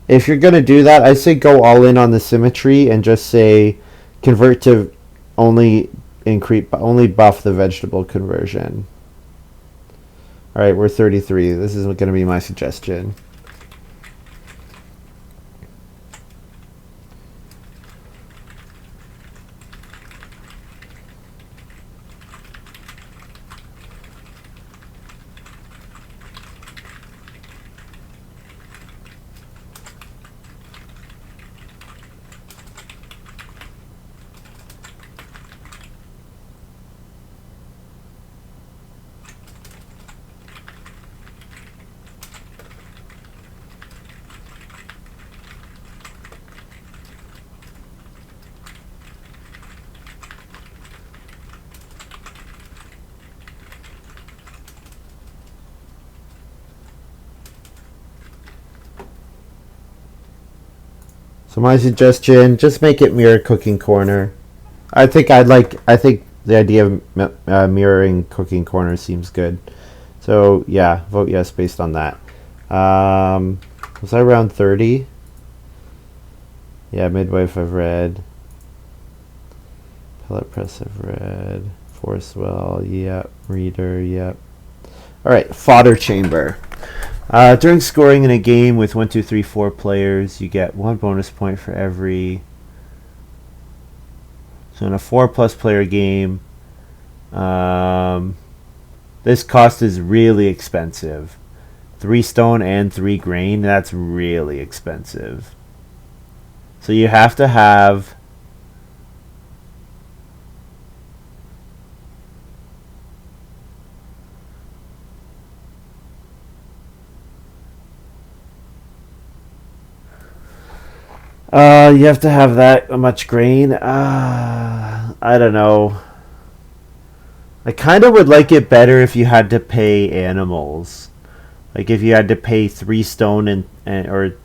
If you're gonna do that, I say go all in on the symmetry and just say convert to only buff the vegetable conversion. All right, we're 33. This is going to be my suggestion. So my suggestion, just make it mirror cooking corner. I think the idea of mirroring cooking corner seems good. So yeah, vote yes based on that. Was I around 30? Yeah, midwife I've read. Pellet press I've read. Force well, yep. Reader, yep. Alright, fodder chamber. During scoring in a game with 1, 2, 3, 4 players, you get 1 bonus point for every. So in a 4+ player game, this cost is really expensive. 3 stone and 3 grain, that's really expensive. So you have to have that much grain. I don't know. I kind of would like it better if you had to pay animals. Like if you had to pay 3 stone or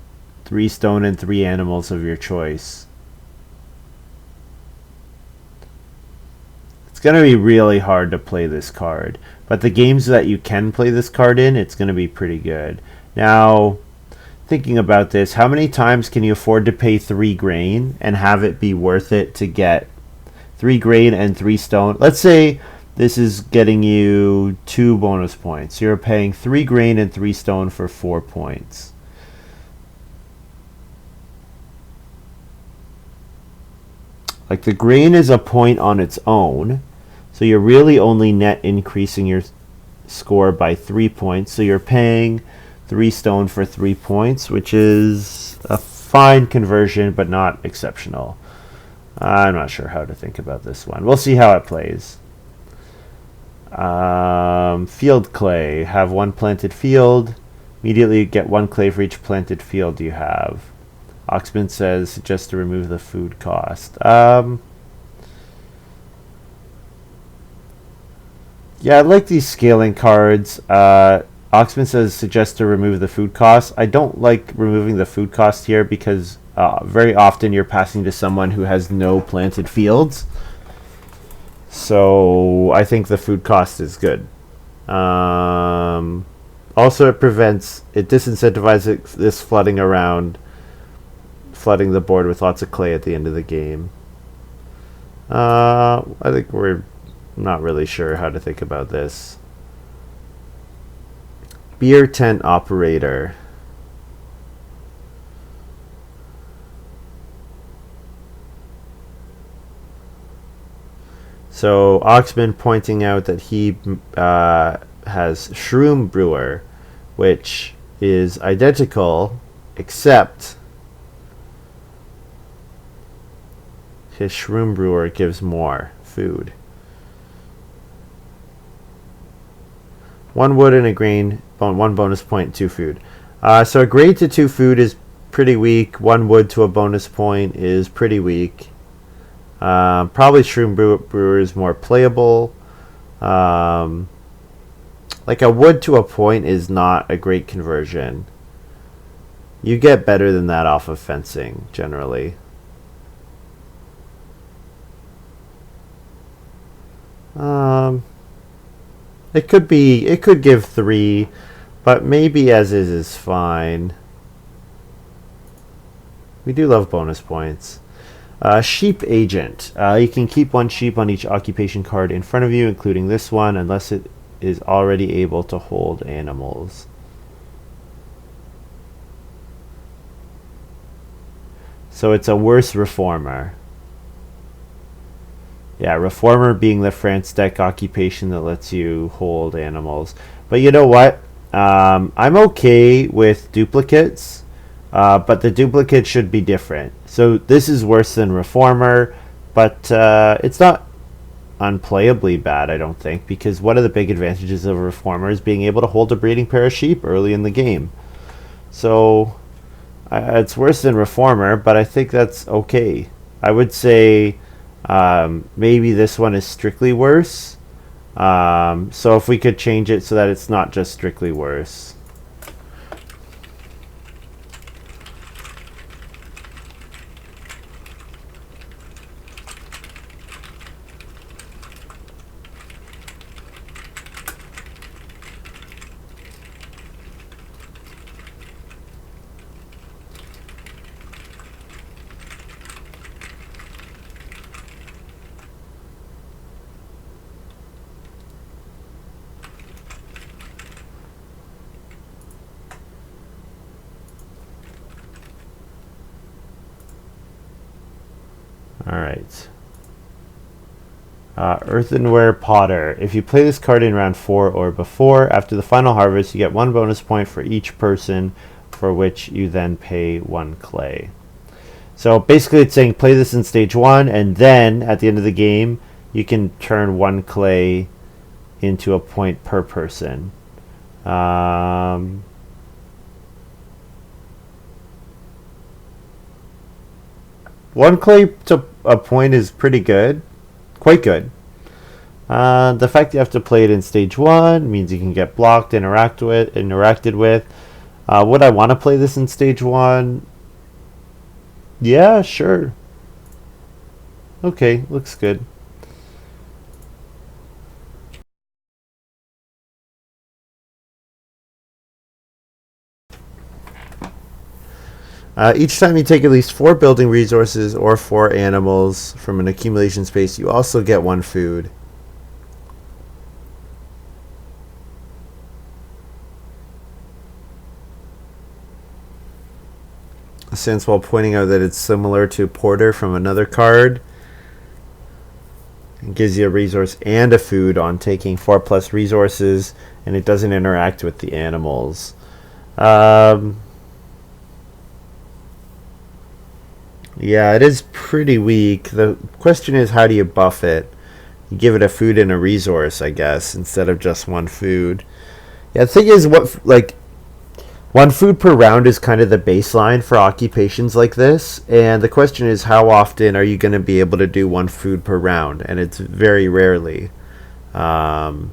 3 stone and 3 animals of your choice. It's going to be really hard to play this card. But the games that you can play this card in, it's going to be pretty good. Now, thinking about this, how many times can you afford to pay 3 grain and have it be worth it to get 3 grain and 3 stone? Let's say this is getting you 2 bonus points. You're paying 3 grain and 3 stone for 4 points. Like the grain is a point on its own, so you're really only net increasing your score by 3 points. So you're paying 3 stone for 3 points, which is a fine conversion, but not exceptional. I'm not sure how to think about this one. We'll see how it plays. Field clay. Have 1 planted field. Immediately get 1 clay for each planted field you have. Oxman says just to remove the food cost. Yeah, I like these scaling cards. Oxman says suggest to remove the food cost. I don't like removing the food cost here because very often you're passing to someone who has no planted fields. So I think the food cost is good. Also, it disincentivizes this flooding the board with lots of clay at the end of the game. I think we're not really sure how to think about this. Beer tent operator. So Oxman pointing out that he has Shroom Brewer, which is identical, except his Shroom Brewer gives more food. 1 wood and a grain, 1 bonus point, 2 food. So a grain to 2 food is pretty weak. 1 wood to a bonus point is pretty weak. Probably Shroom Brewer is more playable. Like a wood to a point is not a great conversion. You get better than that off of fencing, generally. It could give 3, but maybe as is fine. We do love bonus points. Sheep agent. You can keep 1 sheep on each occupation card in front of you, including this one, unless it is already able to hold animals. So it's a worse reformer. Yeah, reformer being the France deck occupation that lets you hold animals. But you know what? I'm okay with duplicates, but the duplicates should be different. So this is worse than reformer, but it's not unplayably bad, I don't think, because one of the big advantages of a reformer is being able to hold a breeding pair of sheep early in the game. So it's worse than reformer, but I think that's okay. I would say maybe this one is strictly worse. So if we could change it so that it's not just strictly worse. Alright. Earthenware Potter. If you play this card in round 4 or before, after the final harvest, you get 1 bonus point for each person, for which you then pay 1 clay. So basically it's saying play this in stage 1, and then at the end of the game, you can turn 1 clay into a point per person. 1 clay to a point is pretty good. Quite good. The fact you have to play it in stage 1 means you can get blocked, interacted with. Would I want to play this in stage 1? Yeah, sure. Okay, looks good. Each time you take at least 4 building resources or 4 animals from an accumulation space, you also get 1 food. Since while pointing out that it's similar to Porter from another card, it gives you a resource and a food on taking 4 plus resources, and it doesn't interact with the animals. Yeah, it is pretty weak. The question is, how do you buff it? You give it a food and a resource, I guess, instead of just 1 food. Yeah, the thing is, 1 food per round is kind of the baseline for occupations like this, and the question is, how often are you going to be able to do 1 food per round? And it's very rarely. Like,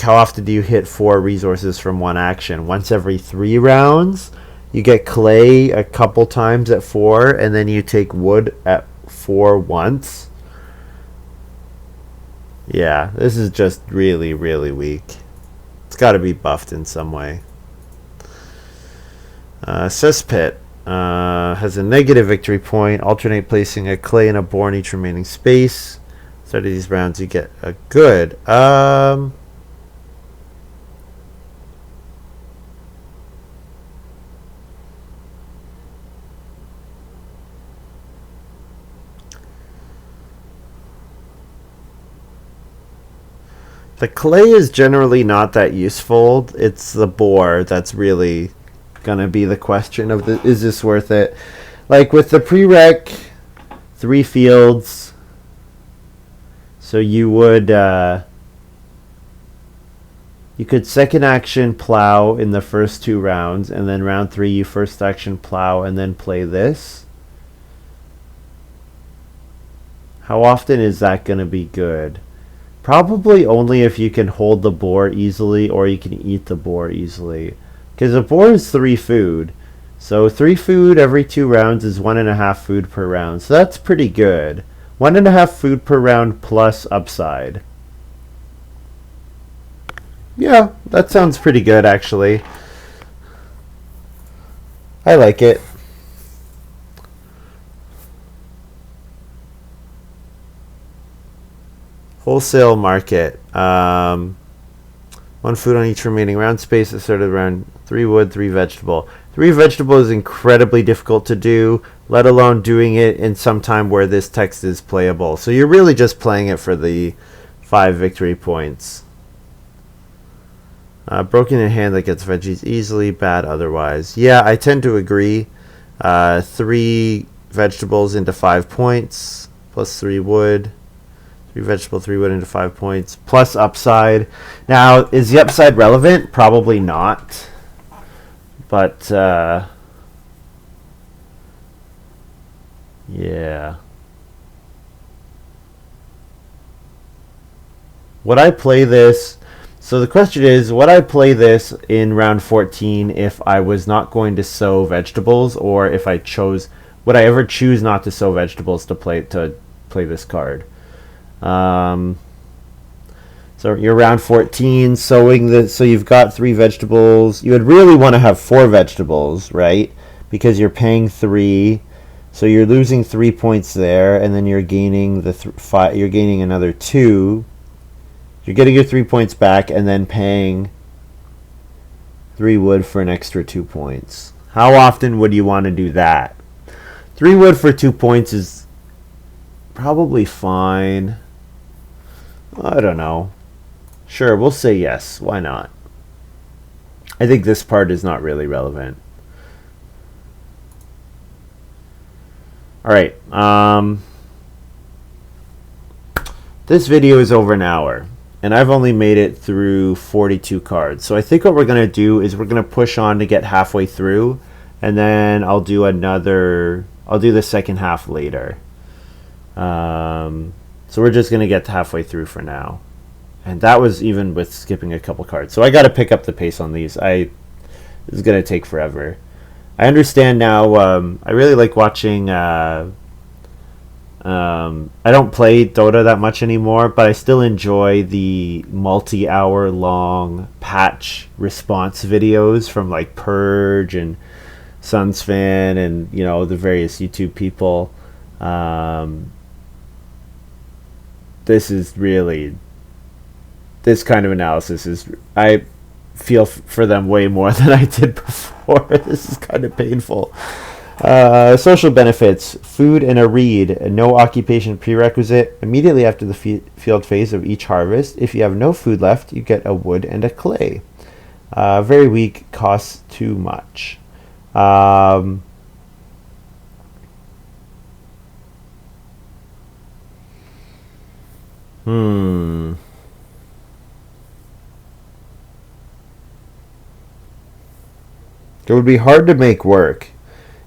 how often do you hit 4 resources from 1 action? Once every 3 rounds? You get clay a couple times at 4, and then you take wood at 4 once. Yeah, this is just really, really weak. It's got to be buffed in some way. Cesspit has a negative victory point. Alternate placing a clay and a boar in each remaining space. Start of these rounds, you get a good. The clay is generally not that useful. It's the boar that's really gonna be the question of is this worth it? Like with the prereq, 3 fields. So you would you could second action plow in the first 2 rounds, and then round 3 you first action plow and then play this. How often is that gonna be good? Probably only if you can hold the boar easily or you can eat the boar easily. Because a boar is 3 food. So 3 food every 2 rounds is 1.5 food per round. So that's pretty good. 1.5 food per round plus upside. Yeah, that sounds pretty good actually. I like it. Wholesale market. One food on each remaining round space is sort of around 3 wood, 3 vegetable. 3 vegetable is incredibly difficult to do, let alone doing it in some time where this text is playable. So you're really just playing it for the 5 victory points. Broken in hand that gets veggies easily, bad otherwise. Yeah, I tend to agree. 3 vegetables into 5 points, plus 3 wood. 3 vegetable, 3 wood into 5 points, plus upside. Now, is the upside relevant? Probably not. But, yeah. Would I play this? So the question is, would I play this in round 14 if I was not going to sow vegetables, or if I chose, would I ever choose not to sow vegetables to play this card? So you're round 14, sowing so you've got 3 vegetables. You would really want to have 4 vegetables, right? Because you're paying 3, so you're losing 3 points there, and then you're gaining you're gaining another 2. You're getting your 3 points back, and then paying 3 wood for an extra 2 points. How often would you want to do that? 3 wood for 2 points is probably fine. I don't know. Sure, we'll say yes. Why not? I think this part is not really relevant. Alright. This video is over an hour, and I've only made it through 42 cards. So I think what we're going to do is we're going to push on to get halfway through, and then I'll do the second half later. So we're just going to get halfway through for now. And that was even with skipping a couple cards. So I got to pick up the pace on these. This is going to take forever. I understand now. I really like watching. I don't play Dota that much anymore, but I still enjoy the multi-hour long patch response videos from like Purge and Sunsfan and the various YouTube people. This kind of analysis is, I feel for them way more than I did before. This is kind of painful. Social benefits: food and a reed, no occupation prerequisite. Immediately after the field phase of each harvest, if you have no food left, you get a wood and a clay. Very weak, costs too much. It would be hard to make work.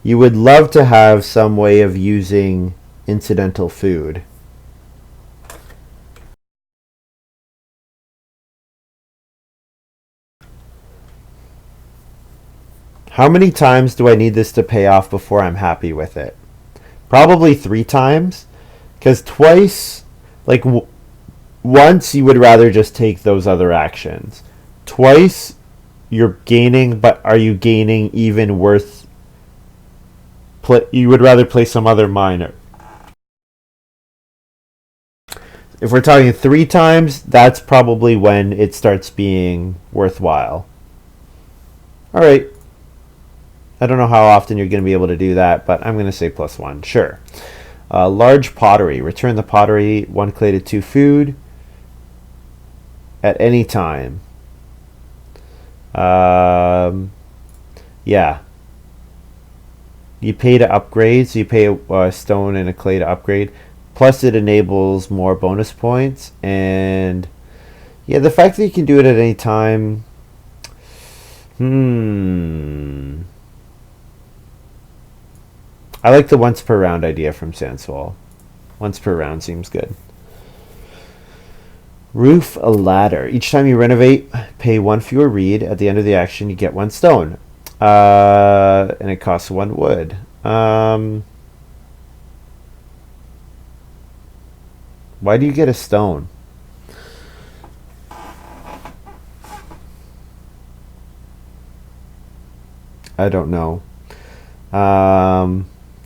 You would love to have some way of using incidental food. How many times do I need this to pay off before I'm happy with it? Probably 3 times. Because twice, once you would rather just take those other actions. Twice you're gaining, but are you gaining even worth you would rather play some other minor. If we're talking 3 times, that's probably when it starts being worthwhile. Alright. I don't know how often you're going to be able to do that, but I'm going to say +1. Sure. Large pottery. Return the pottery 1 clay to 2 food at any time. Yeah. You pay to upgrade, so you pay a stone and a clay to upgrade. Plus it enables more bonus points. And yeah, the fact that you can do it at any time. I like the once per round idea from Sanswall. Once per round seems good. Roof a ladder. Each time you renovate, pay 1 fewer reed. At the end of the action, you get 1 stone. And it costs 1 wood. Why do you get a stone? I don't know.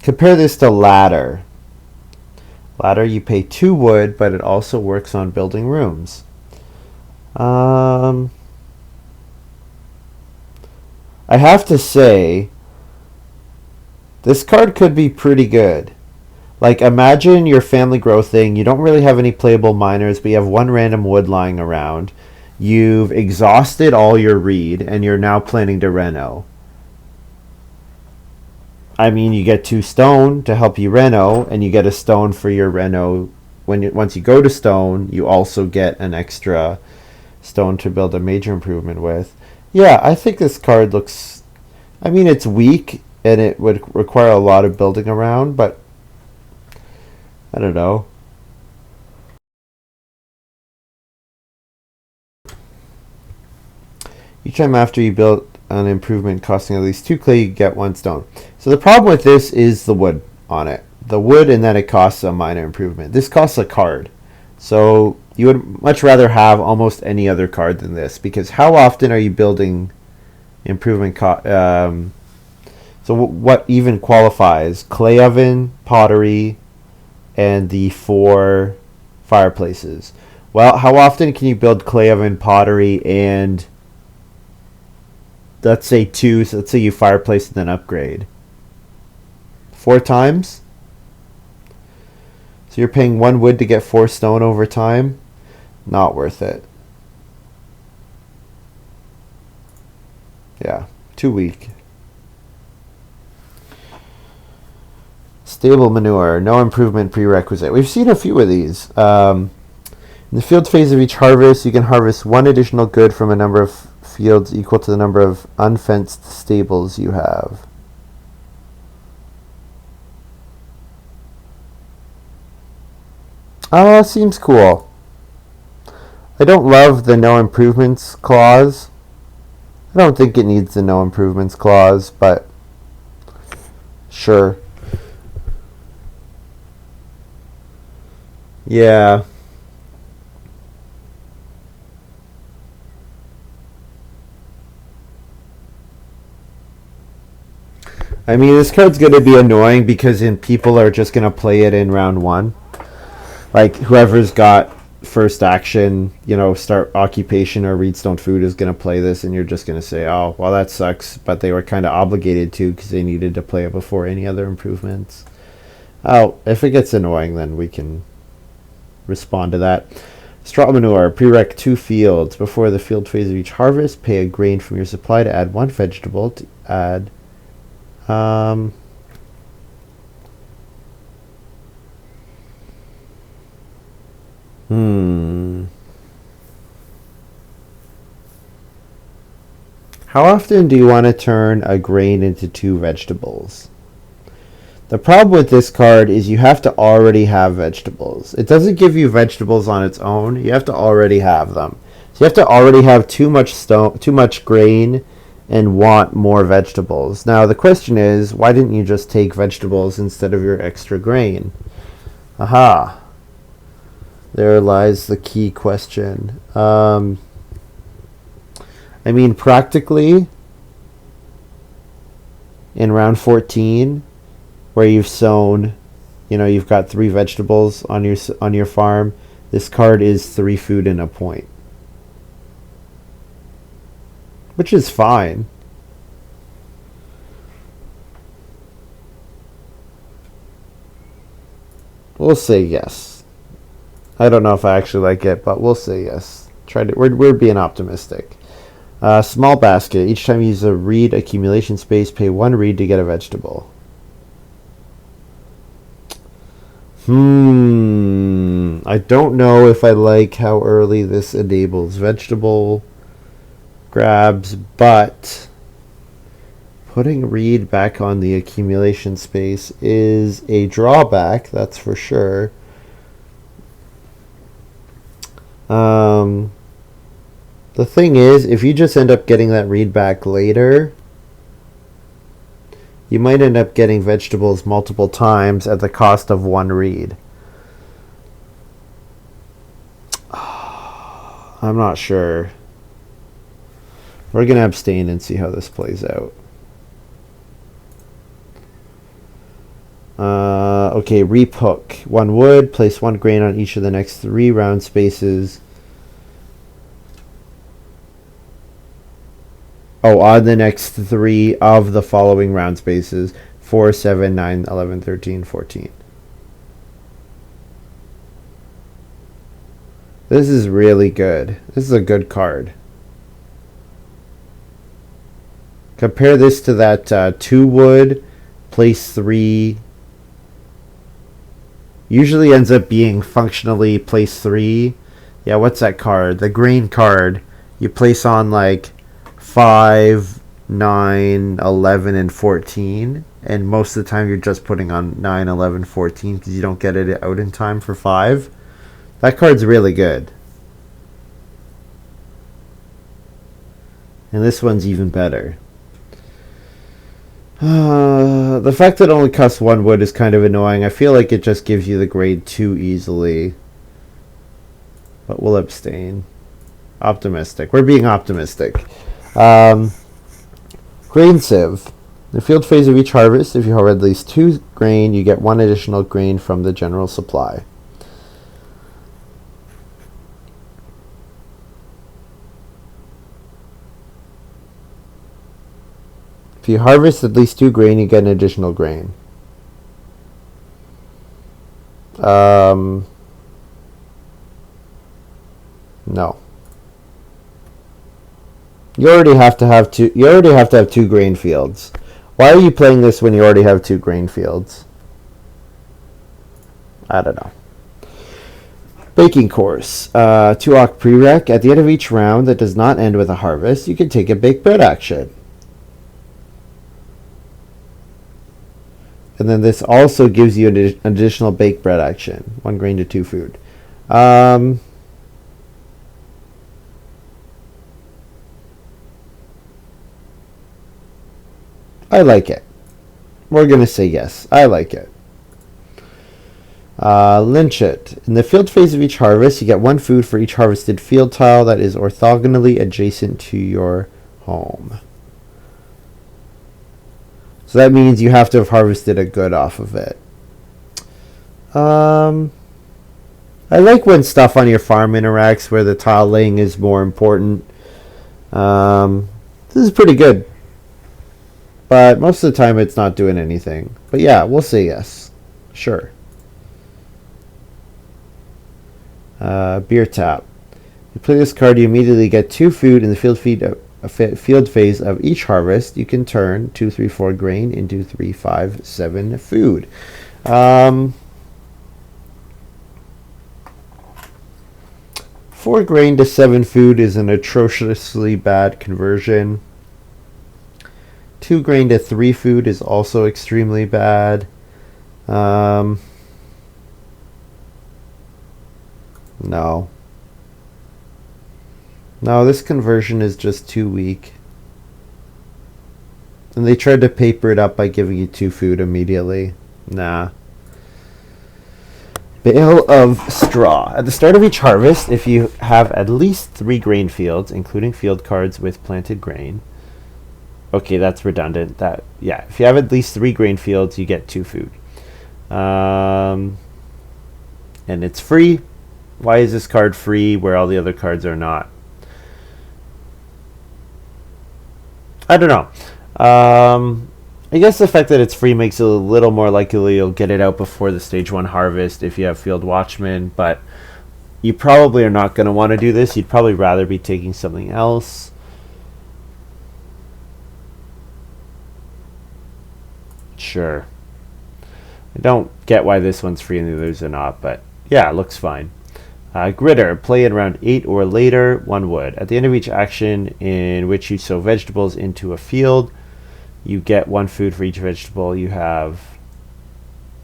Compare this to ladder. Ladder, you pay 2 wood, but it also works on building rooms. I have to say, this card could be pretty good. Like, imagine your family growth thing. You don't really have any playable miners, but you have 1 random wood lying around. You've exhausted all your reed, and you're now planning to reno. I mean, you get 2 stone to help you reno, and you get a stone for your reno. Once you go to stone, you also get an extra stone to build a major improvement with. Yeah, I think this card looks... I mean, it's weak, and it would require a lot of building around, but I don't know. Each time after you build an improvement costing at least 2 clay, you get 1 stone. So the problem with this is the wood on it. The wood, and then it costs a minor improvement. This costs a card. So you would much rather have almost any other card than this, because how often are you building improvement so what even qualifies? Clay oven, pottery, and the 4 fireplaces. Well, how often can you build clay oven, pottery, and let's say 2, so let's say you fireplace and then upgrade. 4 times? So you're paying 1 wood to get 4 stone over time? Not worth it. Yeah, too weak. Stable manure, no improvement prerequisite. We've seen a few of these. In the field phase of each harvest, you can harvest 1 additional good from a number of fields equal to the number of unfenced stables you have. Seems cool. I don't love the no improvements clause. I don't think it needs the no improvements clause, but sure. Yeah. I mean, this card's going to be annoying because people are just going to play it in round 1. Like, whoever's got first action, start occupation or reedstone food is going to play this, and you're just going to say, oh, well, that sucks, but they were kind of obligated to because they needed to play it before any other improvements. Oh, if it gets annoying, then we can respond to that. Straw manure, prereq 2 fields. Before the field phase of each harvest, pay a grain from your supply to add 1 vegetable to add... How often do you want to turn a grain into 2 vegetables? The problem with this card is you have to already have vegetables. It doesn't give you vegetables on its own. You have to already have them. So you have to already have too much grain and want more vegetables. Now the question is, why didn't you just take vegetables instead of your extra grain? Aha. There lies the key question. I mean, practically, in round 14, where you've sown, you've got 3 vegetables on your farm, this card is 3 food and a point, which is fine. We'll say yes. I don't know if I actually like it, but we'll say yes. We're being optimistic. Small basket. Each time you use a reed accumulation space, pay 1 reed to get a vegetable. I don't know if I like how early this enables vegetable grabs, but putting reed back on the accumulation space is a drawback, that's for sure. The thing is, if you just end up getting that reed back later, you might end up getting vegetables multiple times at the cost of 1 reed. I'm not sure. We're going to abstain and see how this plays out. Okay, reap hook. 1 wood. Place 1 grain on each of the next 3 round spaces. Oh, on the next 3 of the following round spaces. 4, 7, 9, 11, 13, 14. This is really good. This is a good card. Compare this to that 2 wood, place 3. Usually ends up being functionally place 3. Yeah, what's that card? The green card. You place on like 5, 9, 11, and 14. And most of the time you're just putting on 9, 11, 14 because you don't get it out in time for 5. That card's really good. And this one's even better. The fact that it only costs 1 wood is kind of annoying. I feel like it just gives you the grade too easily. But we'll abstain. Optimistic. We're being optimistic. Grain sieve. In the field phase of each harvest, if you harvest at least 2 grain, you get 1 additional grain from the general supply. If you harvest at least 2 grain, you get an additional grain. No. You already have to have 2. You already have to have 2 grain fields. Why are you playing this when you already have 2 grain fields? I don't know. Baking course. 2 Oct prereq. At the end of each round that does not end with a harvest, you can take a bake bread action. And then this also gives you an additional baked bread action. 1 grain to 2 food. I like it. We're going to say yes. I like it. Lynch it. In the field phase of each harvest, you get 1 food for each harvested field tile that is orthogonally adjacent to your home. So that means you have to have harvested a good off of it. I like when stuff on your farm interacts where the tile laying is more important. This is pretty good. But most of the time it's not doing anything. But yeah, we'll say yes. Sure. Beer tap. You play this card, you immediately get 2 food in the field phase of each harvest. You can turn 2, 3, 4 grain into 3, 5, 7 food. 4 grain to 7 food is an atrociously bad conversion. 2 grain to 3 food is also extremely bad. No. No, this conversion is just too weak. And they tried to paper it up by giving you 2 food immediately. Nah. Bale of straw. At the start of each harvest, if you have at least 3 grain fields, including field cards with planted grain. Okay, that's redundant. If you have at least 3 grain fields, you get 2 food. And it's free. Why is this card free where all the other cards are not? I don't know. I guess the fact that it's free makes it a little more likely you'll get it out before the stage 1 harvest if you have Field Watchman, but you probably are not going to want to do this. You'd probably rather be taking something else. Sure. I don't get why this one's free and the others are not, but yeah, it looks fine. Gritter, play in round 8 or later, 1 wood. At the end of each action in which you sow vegetables into a field, you get 1 food for each vegetable you have,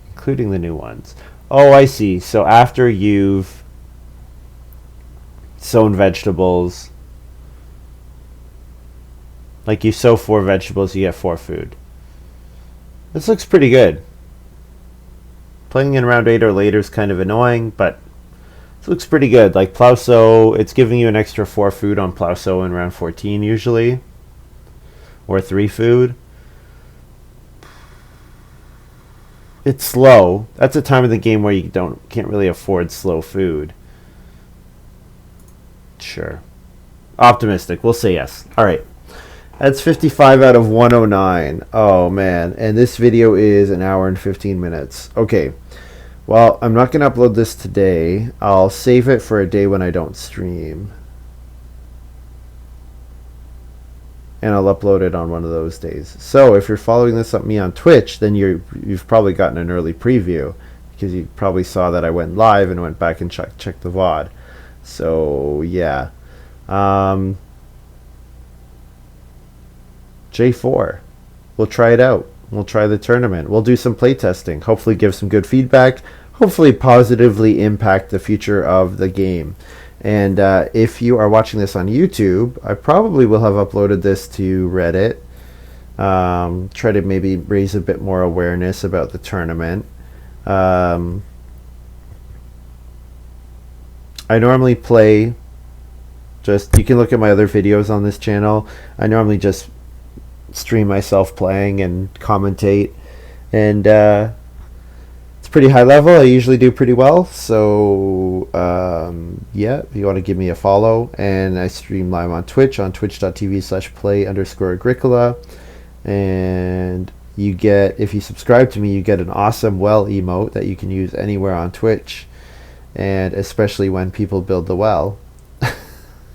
including the new ones. Oh, I see. So after you've sown vegetables, like you sow 4 vegetables, you get 4 food. This looks pretty good. Playing in round 8 or later is kind of annoying, but this looks pretty good. Like plow sow, it's giving you an extra 4 food on plow sow in round 14 usually, or 3 food. it's slow. That's a time of the game where you can't really afford slow food. Sure. Optimistic. We'll say yes. All right. That's 55 out of 109. Oh, man. And this video is an hour and 15 minutes. Okay. Well, I'm not going to upload this today. I'll save it for a day when I don't stream. And I'll upload it on one of those days. So if you're following this up me on Twitch, then you've probably gotten an early preview, because you probably saw that I went live and went back and checked the VOD. So yeah, J4, we'll try it out. We'll try the tournament. We'll do some play testing. Hopefully give some good feedback. Hopefully positively impact the future of the game. And if you are watching this on YouTube, I probably will have uploaded this to Reddit. Try to maybe raise a bit more awareness about the tournament. I normally play, you can look at my other videos on this channel. I normally just stream myself playing and commentate. And it's pretty high level. I usually do pretty well. So yeah, if you want to give me a follow. And I stream live on Twitch, on twitch.tv/play_agricola. And you get, if you subscribe to me, you get an awesome well emote that you can use anywhere on Twitch, and especially when people build the well.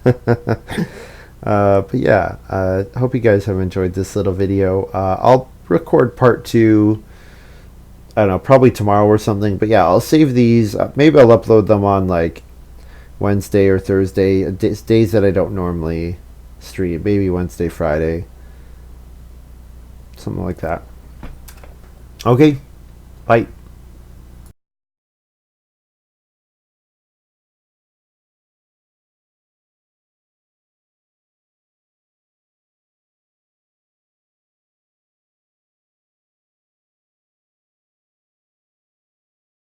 But yeah, hope you guys have enjoyed this little video. I'll record part 2, I don't know, probably tomorrow or something. But yeah, I'll save these. Maybe I'll upload them on like Wednesday or Thursday, days that I don't normally stream. Maybe Wednesday, Friday, something like that. Okay, bye.